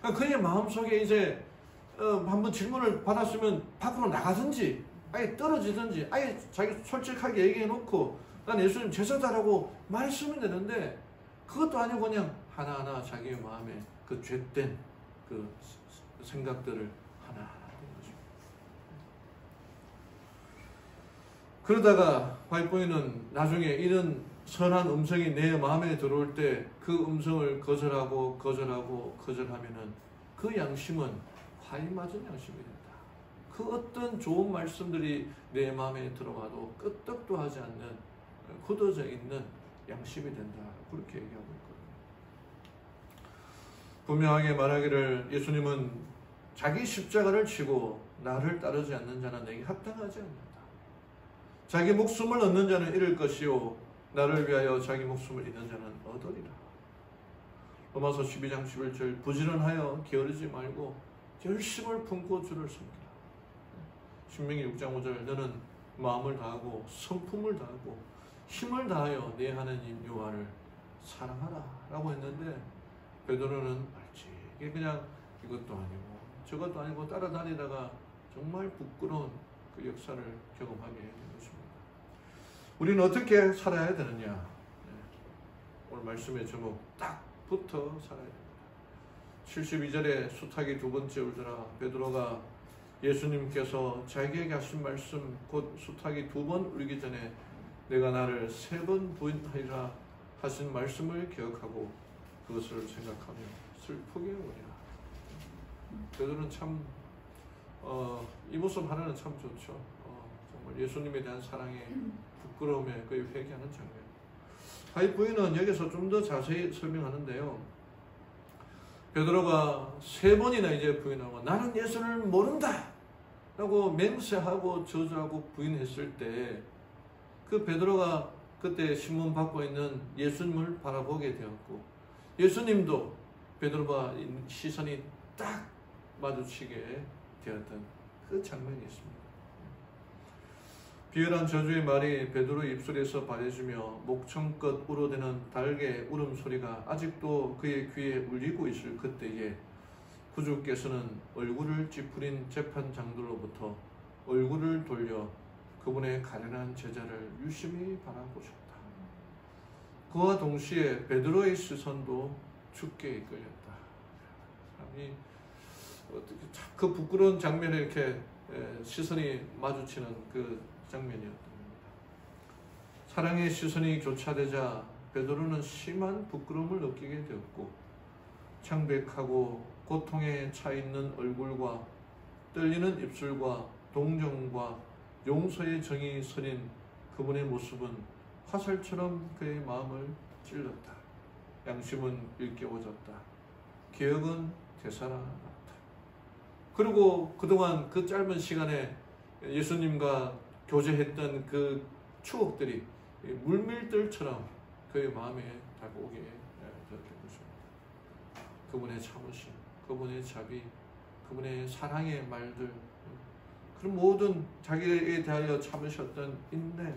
그러니까 그의 마음속에 이제 한번 질문을 받았으면 밖으로 나가든지 아예 떨어지든지 아예 자기 솔직하게 얘기해놓고 난 예수님 제자다라고 말씀을 되는데 그것도 아니고 그냥 하나하나 자기의 마음에 그 죄된 그 생각들을 하나하나 하는 거죠. 그러다가 화이트보이는 나중에 이런 선한 음성이 내 마음에 들어올 때 그 음성을 거절하고 거절하면은 그 양심은 화이 맞은 양심이 된다. 그 어떤 좋은 말씀들이 내 마음에 들어와도 끄떡도 하지 않는 굳어져 있는 양심이 된다. 그렇게 얘기하고 있거든요. 분명하게 말하기를 예수님은 자기 십자가를 치고 나를 따르지 않는 자는 내게 합당하지 않는다. 자기 목숨을 얻는 자는 잃을 것이요 나를 위하여 자기 목숨을 잃는 자는 얻으리라. 로마서 12장 11절 부지런하여 게으르지 말고 열심을 품고 주를 섬기라. 신명기 6장 5절 너는 마음을 다하고 성품을 다하고 힘을 다하여 내 하나님 여호와를 사랑하라 라고 했는데 베드로는 알지 이게 그냥 이것도 아니고 저것도 아니고 따라다니다가 정말 부끄러운 그 역사를 경험하게 된 것입니다. 우리는 어떻게 살아야 되느냐? 오늘 말씀의 제목 딱 붙어 살아야 됩니다. 72절에 수탉이 두 번째 울더라. 베드로가 예수님께서 자기에게 하신 말씀 곧 수탉이 두 번 울기 전에 내가 나를 세 번 부인하리라 하신 말씀을 기억하고 그것을 생각하며 슬프게 우니라. 베드로는 참 이 모습 하나는 참 좋죠. 정말 예수님에 대한 사랑에 부끄러움에 거의 회개하는 장면. 화이트보이는 여기서 좀 더 자세히 설명하는데요. 베드로가 세 번이나 이제 부인하고 나는 예수를 모른다 라고 맹세하고 저주하고 부인했을 때 그 베드로가 그때 신문 받고 있는 예수님을 바라보게 되었고 예수님도 베드로와 시선이 딱 마주치게 되었던 그 장면이 있습니다. 비열한 저주의 말이 베드로의 입술에서 발해지며 목청껏 우러대는 달개 울음소리가 아직도 그의 귀에 울리고 있을 그때에 구주께서는 얼굴을 찌푸린 재판장들로부터 얼굴을 돌려 그분의 가련한 제자를 유심히 바라보셨다. 그와 동시에 베드로의 시선도 주께 이끌렸다. 아니, 어떻게 그 부끄러운 장면에 이렇게 시선이 마주치는 그 장면이었던 겁니다. 사랑의 시선이 교차되자 베드로는 심한 부끄러움을 느끼게 되었고, 창백하고 고통에 차 있는 얼굴과 떨리는 입술과 동정과 용서의 정이 서린 그분의 모습은 화살처럼 그의 마음을 찔렀다. 양심은 일깨워졌다. 기억은 되살아났다. 그리고 그동안 그 짧은 시간에 예수님과 교제했던 그 추억들이 물밀들처럼 그의 마음에 다가오게 되었던 것입니다. 그분의 참으심, 그분의 자비, 그분의 사랑의 말들, 그런 모든 자기에 대하여 참으셨던 인내,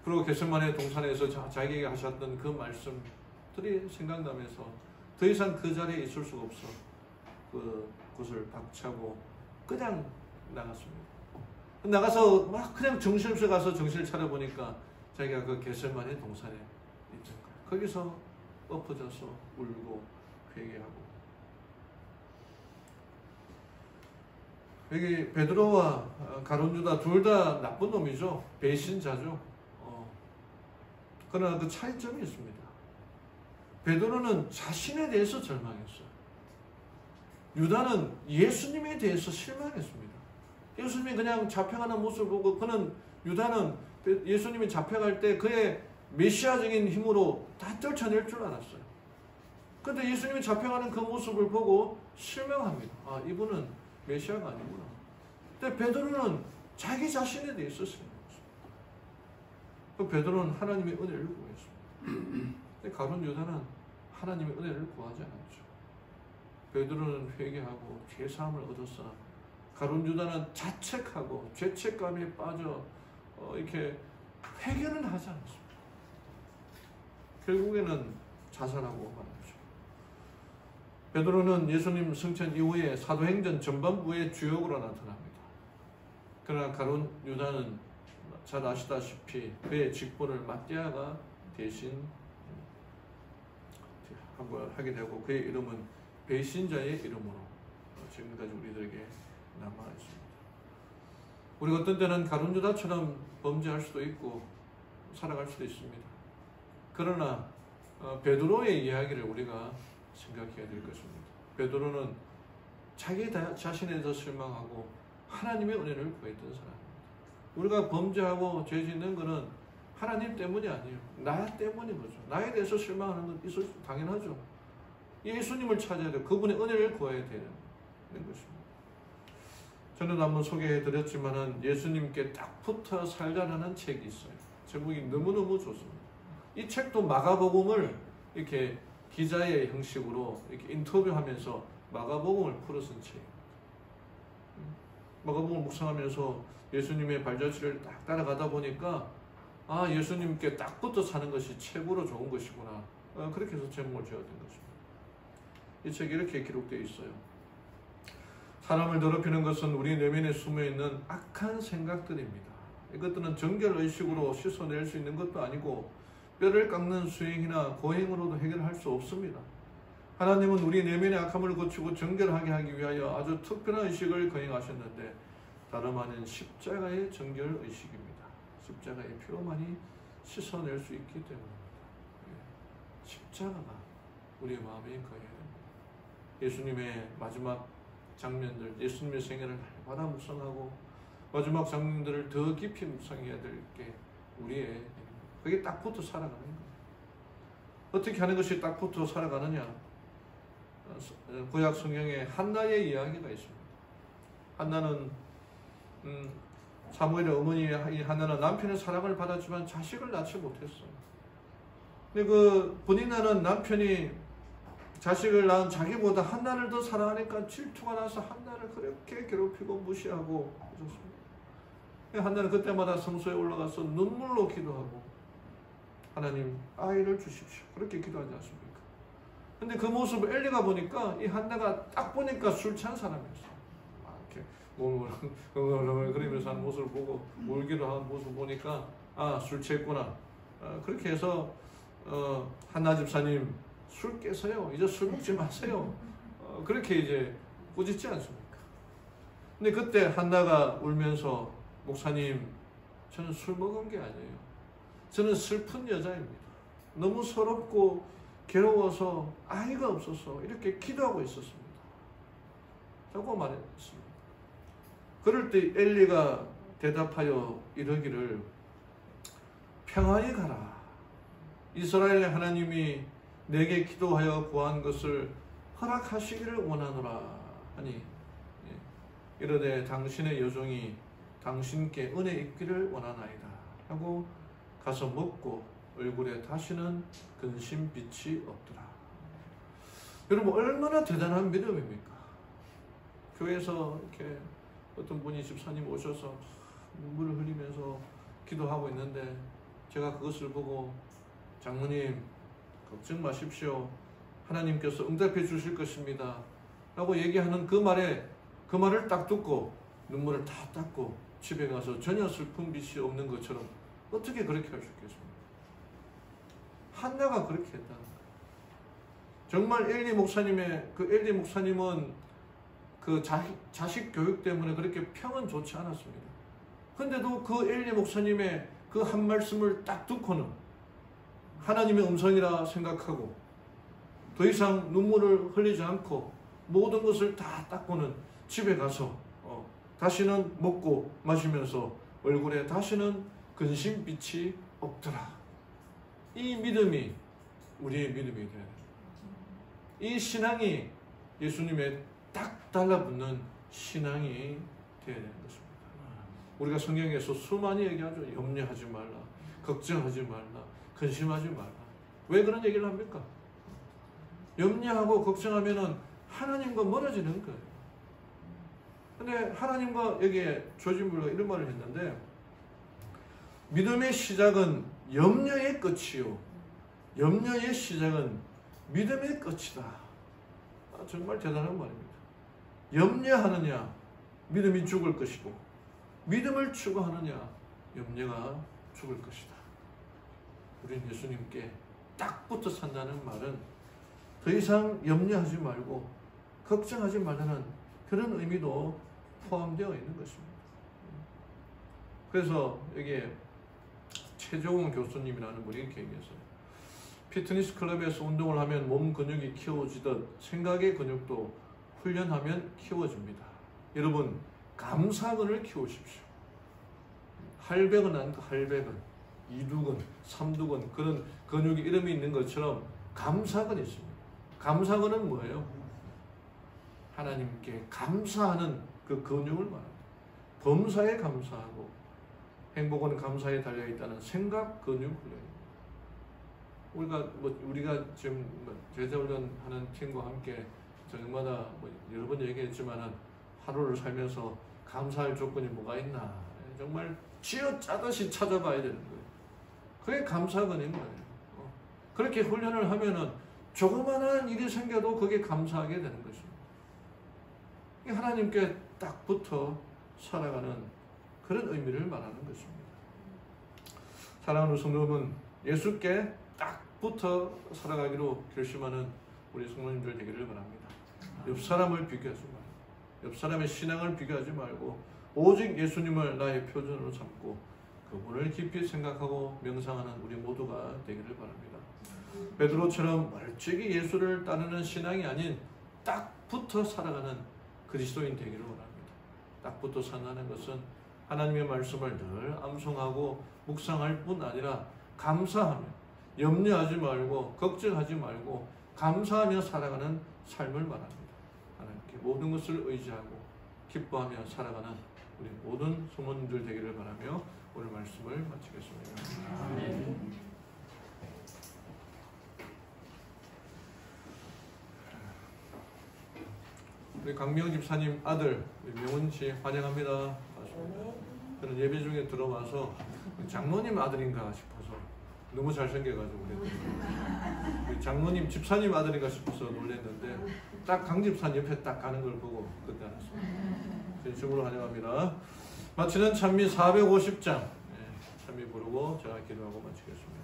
그리고 겟세마네 동산에서 자기에게 하셨던 그 말씀들이 생각나면서 더 이상 그 자리에 있을 수가 없어 그곳을 박차고 그냥 나갔습니다. 나가서 막 그냥 정신없이 가서 정신을 차려보니까 자기가 그 겟세마네 동산에 있는 거예요. 거기서 엎어져서 울고 회개하고. 여기 베드로와 가룟 유다 둘 다 나쁜 놈이죠. 배신자죠. 그러나 그 차이점이 있습니다. 베드로는 자신에 대해서 절망했어요. 유다는 예수님에 대해서 실망했습니다. 예수님이 그냥 잡혀가는 모습을 보고 유다는 예수님이 잡혀갈 때 그의 메시아적인 힘으로 다 떨쳐낼 줄 알았어요. 그런데 예수님이 잡혀가는 그 모습을 보고 실망합니다. 아, 이분은 메시아가 아니구나. 근데 베드로는 자기 자신에 대해서 실망했어요. 그 베드로는 하나님의 은혜를 구했습니다. 근데 가룟 유다는 하나님의 은혜를 구하지 않았죠. 베드로는 회개하고 죄사함을 얻었으나 가룟 유다는 자책하고 죄책감에 빠져 이렇게 회개는 하지 않았습니다. 결국에는 자살하고 말았죠. 베드로는 예수님 승천 이후에 사도행전 전반부의 주역으로 나타납니다. 그러나 가룟 유다는 잘 아시다시피 그의 직분을 마띠아가 대신 한번 하게 되고 그의 이름은 배신자의 이름으로 지금까지 우리들에게 남아 있습니다. 우리가 어떤 때는 가룟 유다처럼 범죄할 수도 있고 살아갈 수도 있습니다. 그러나 베드로의 이야기를 우리가 생각해야 될 것입니다. 베드로는 자기 자신에 대해서 실망하고 하나님의 은혜를 구했던 사람입니다. 우리가 범죄하고 죄 짓는 것은 하나님 때문이 아니에요. 나 때문인 거죠. 나에 대해서 실망하는 건 있을 수 당연하죠. 예수님을 찾아야 돼요. 그분의 은혜를 구해야 되는 것입니다. 저는 한번 소개해 드렸지만은 예수님께 딱 붙어 살자라는 책이 있어요. 제목이 너무너무 좋습니다. 이 책도 마가복음을 이렇게 기자의 형식으로 이렇게 인터뷰하면서 마가복음을 풀어 쓴 책입니다. 마가복음을 묵상하면서 예수님의 발자취를 딱 따라가다 보니까 아, 예수님께 딱 붙어 사는 것이 최고로 좋은 것이구나. 그렇게 해서 제목을 지었던 것입니다. 이 책이 이렇게 기록되어 있어요. 사람을 더럽히는 것은 우리 내면에 숨어있는 악한 생각들입니다. 이것들은 정결의식으로 씻어낼 수 있는 것도 아니고 뼈를 깎는 수행이나 고행으로도 해결할 수 없습니다. 하나님은 우리 내면의 악함을 고치고 정결하게 하기 위하여 아주 특별한 의식을 거행하셨는데 다름 아닌 십자가의 정결의식입니다. 십자가의 피로만이 씻어낼 수 있기 때문입니다. 십자가가 우리의 마음에 거해야 됩니다. 예수님의 마지막 장면들, 예수님의 생애를 날마다 묵상하고 마지막 장면들을 더 깊이 묵상해야 될 게 우리의 그게 딱 붙어 살아가는 거예요. 어떻게 하는 것이 딱 붙어 살아가느냐? 구약 성경에 한나의 이야기가 있습니다. 한나는 사무엘의 어머니 한나는 남편의 사랑을 받았지만 자식을 낳지 못했어요. 근데 그 분이나는 남편이 자식을 낳은 자기보다 한나를 더 사랑하니까 질투가 나서 한나를 그렇게 괴롭히고 무시하고 그랬습니다. 한나는 그때마다 성소에 올라가서 눈물로 기도하고 하나님 아이를 주십시오. 그렇게 기도하지 않습니까? 근데 그 모습을 엘리가 보니까 이 한나가 딱 보니까 술 취한 사람이었어요. 이렇게 몸을 그러면서 하는 모습을 보고 울기도 하는 모습을 보니까 아, 술 취했구나. 그렇게 해서 한나 집사님 술 깨세요. 이제 술 먹지 마세요. 그렇게 이제 꾸짖지 않습니까? 근데 그때 한나가 울면서 목사님, 저는 술 먹은 게 아니에요. 저는 슬픈 여자입니다. 너무 서럽고 괴로워서 아이가 없어서 이렇게 기도하고 있었습니다. 라고 말했습니다. 그럴 때 엘리가 대답하여 이러기를 평안히 가라. 이스라엘의 하나님이 내게 기도하여 구한 것을 허락하시기를 원하노라 하니 이르되 당신의 여종이 당신께 은혜 있기를 원하나이다 하고 가서 먹고 얼굴에 다시는 근심빛이 없더라. 여러분 얼마나 대단한 믿음입니까? 교회에서 이렇게 어떤 분이 집사님 오셔서 눈물을 흘리면서 기도하고 있는데 제가 그것을 보고 장로님 걱정 마십시오. 하나님께서 응답해 주실 것입니다. 라고 얘기하는 그 말을 딱 듣고 눈물을 다 닦고 집에 가서 전혀 슬픈 빛이 없는 것처럼 어떻게 그렇게 할 수 있겠습니까? 한나가 그렇게 했다는 거예요. 정말 엘리 목사님은 그 자식 교육 때문에 그렇게 평은 좋지 않았습니다. 근데도 그 엘리 목사님의 그 한 말씀을 딱 듣고는 하나님의 음성이라 생각하고 더 이상 눈물을 흘리지 않고 모든 것을 다 닦고는 집에 가서 다시는 먹고 마시면서 얼굴에 다시는 근심빛이 없더라. 이 믿음이 우리의 믿음이 되어야 됩니다. 이 신앙이 예수님의 딱 달라붙는 신앙이 되어야 되는 것입니다. 우리가 성경에서 수많이 얘기하죠. 염려하지 말라, 걱정하지 말라, 근심하지 말라. 왜 그런 얘기를 합니까? 염려하고 걱정하면은 하나님과 멀어지는 거예요. 근데 하나님과 여기에 조진불가 이런 말을 했는데 믿음의 시작은 염려의 끝이요 염려의 시작은 믿음의 끝이다. 정말 대단한 말입니다. 염려하느냐 믿음이 죽을 것이고 믿음을 추구하느냐 염려가 죽을 것이다. 우리는 예수님께 딱 붙어 산다는 말은 더 이상 염려하지 말고 걱정하지 말라는 그런 의미도 포함되어 있는 것입니다. 그래서 여기에 최종훈 교수님이라는 분이 이렇게 얘기했어요. 피트니스 클럽에서 운동을 하면 몸 근육이 키워지듯 생각의 근육도 훈련하면 키워집니다. 여러분 감사근을 키우십시오. 할배근 아닙니까? 할배근, 이두근, 삼두근 그런 근육이 이름이 있는 것처럼 감사근이 있습니다. 감사근은 뭐예요? 하나님께 감사하는 그 근육을 말합니다. 범사에 감사하고 행복은 감사에 달려있다는 생각 근육 훈련입니다. 우리가 지금 제자훈련하는 팀과 함께 저녁마다 여러 번 얘기했지만은 하루를 살면서 감사할 조건이 뭐가 있나 정말 쥐어짜듯이 찾아봐야 되는 거예요. 그게 감사근인 거예요. 그렇게 훈련을 하면은 조그마한 일이 생겨도 그게 감사하게 되는 것입니다. 하나님께 딱 붙어 살아가는 그런 의미를 말하는 것입니다. 사랑하는 성도는 예수께 딱 붙어 살아가기로 결심하는 우리 성도님들 되기를 바랍니다. 옆 사람을 비교하지 말고 옆 사람의 신앙을 비교하지 말고 오직 예수님을 나의 표준으로 삼고 그분을 깊이 생각하고 명상하는 우리 모두가 되기를 바랍니다. 베드로처럼 멀찍이 예수를 따르는 신앙이 아닌 딱 붙어 살아가는 그리스도인 되기를 원합니다. 딱 붙어 산다는 것은 하나님의 말씀을 늘 암송하고 묵상할 뿐 아니라 감사하며 염려하지 말고 걱정하지 말고 감사하며 살아가는 삶을 말합니다. 하나님께 모든 것을 의지하고 기뻐하며 살아가는 우리 모든 성도님들 되기를 바라며 오늘 말씀을 마치겠습니다. 아멘. 우리 강명훈 집사님 아들 명훈 씨 환영합니다. 저는 예배 중에 들어와서 장로님 아들인가 싶어서 너무 잘생겨가지고 우리 장로님 집사님 아들인가 싶어서 놀랐는데 딱 강 집사님 옆에 딱 가는 걸 보고 그때 알았어요. 진심으로 환영합니다. 마치는 찬미 450장 찬미 부르고 제가 기도하고 마치겠습니다.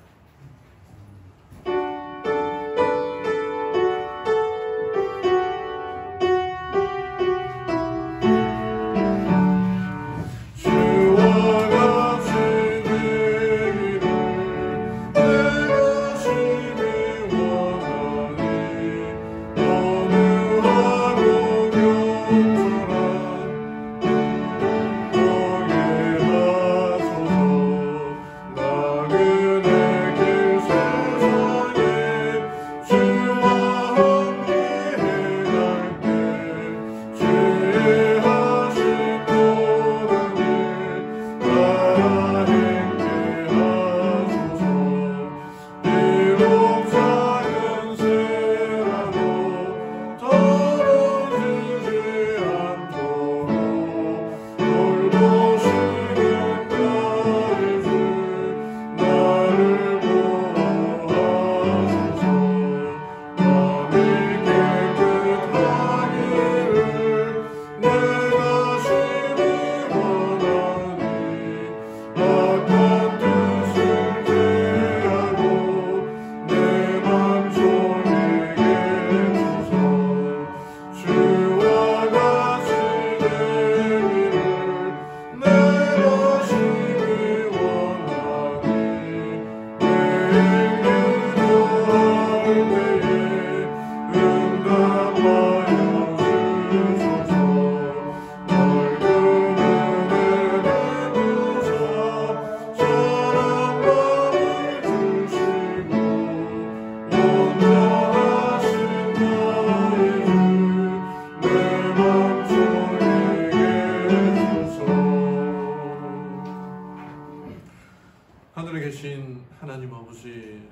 하늘에 계신 하나님 아버지,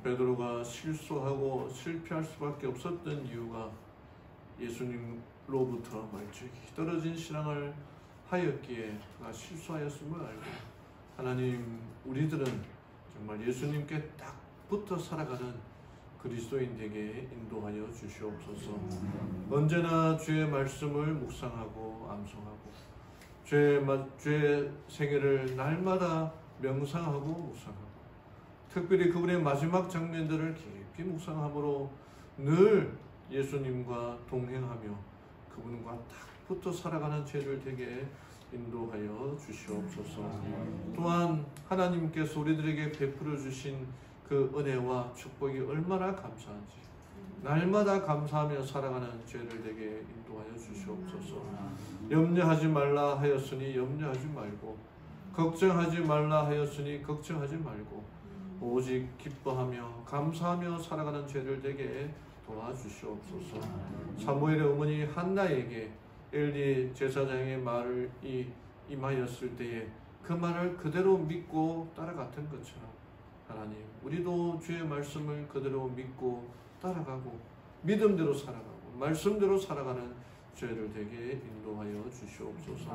베드로가 실수하고 실패할 수밖에 없었던 이유가 예수님로부터 멀찍이 떨어진 신앙을 하였기에 그가 실수하였음을 알고, 하나님, 우리들은 정말 예수님께 딱 붙어 살아가는 그리스도인 되게 인도하여 주시옵소서. 언제나 주의 말씀을 묵상하고 암송하고 주의 생애를 날마다 명상하고 묵상하고, 특별히 그분의 마지막 장면들을 깊이 묵상함으로 늘 예수님과 동행하며 그분과 딱 붙어 살아가는 죄를 되게 인도하여 주시옵소서. 또한 하나님께서 우리들에게 베풀어 주신 그 은혜와 축복이 얼마나 감사한지 날마다 감사하며 살아가는 죄를 되게 인도하여 주시옵소서. 염려하지 말라 하였으니 염려하지 말고, 걱정하지 말라 하였으니 걱정하지 말고, 오직 기뻐하며 감사하며 살아가는 죄를 되게 도와주시옵소서. 사무엘의 어머니 한나에게 엘리 제사장의 말을 임하였을 때에 그 말을 그대로 믿고 따라갔던 것처럼, 하나님, 우리도 주의 말씀을 그대로 믿고 따라가고 믿음대로 살아가고 말씀대로 살아가는 죄를 되게 인도하여 주시옵소서.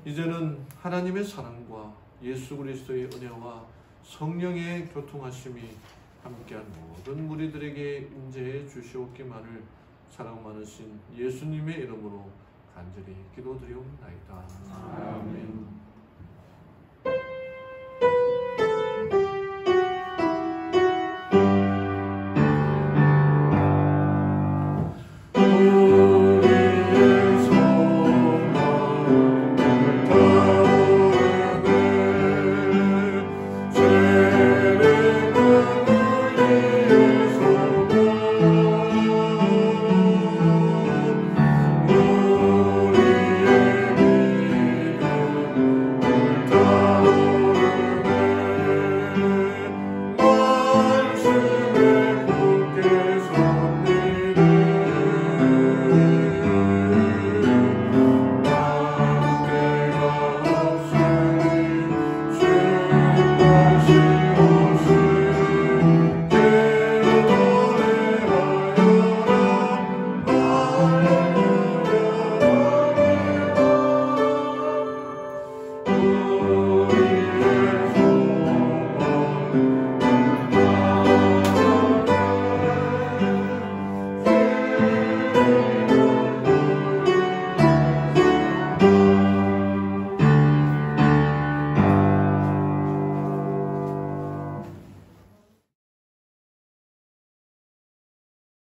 이제는 하나님의 사랑과 예수 그리스도의 은혜와 성령의 교통하심이 함께한 모든 무리들에게 임재해 주시옵기만을 사랑 많으신 예수님의 이름으로 간절히 기도드리옵나이다. 아멘.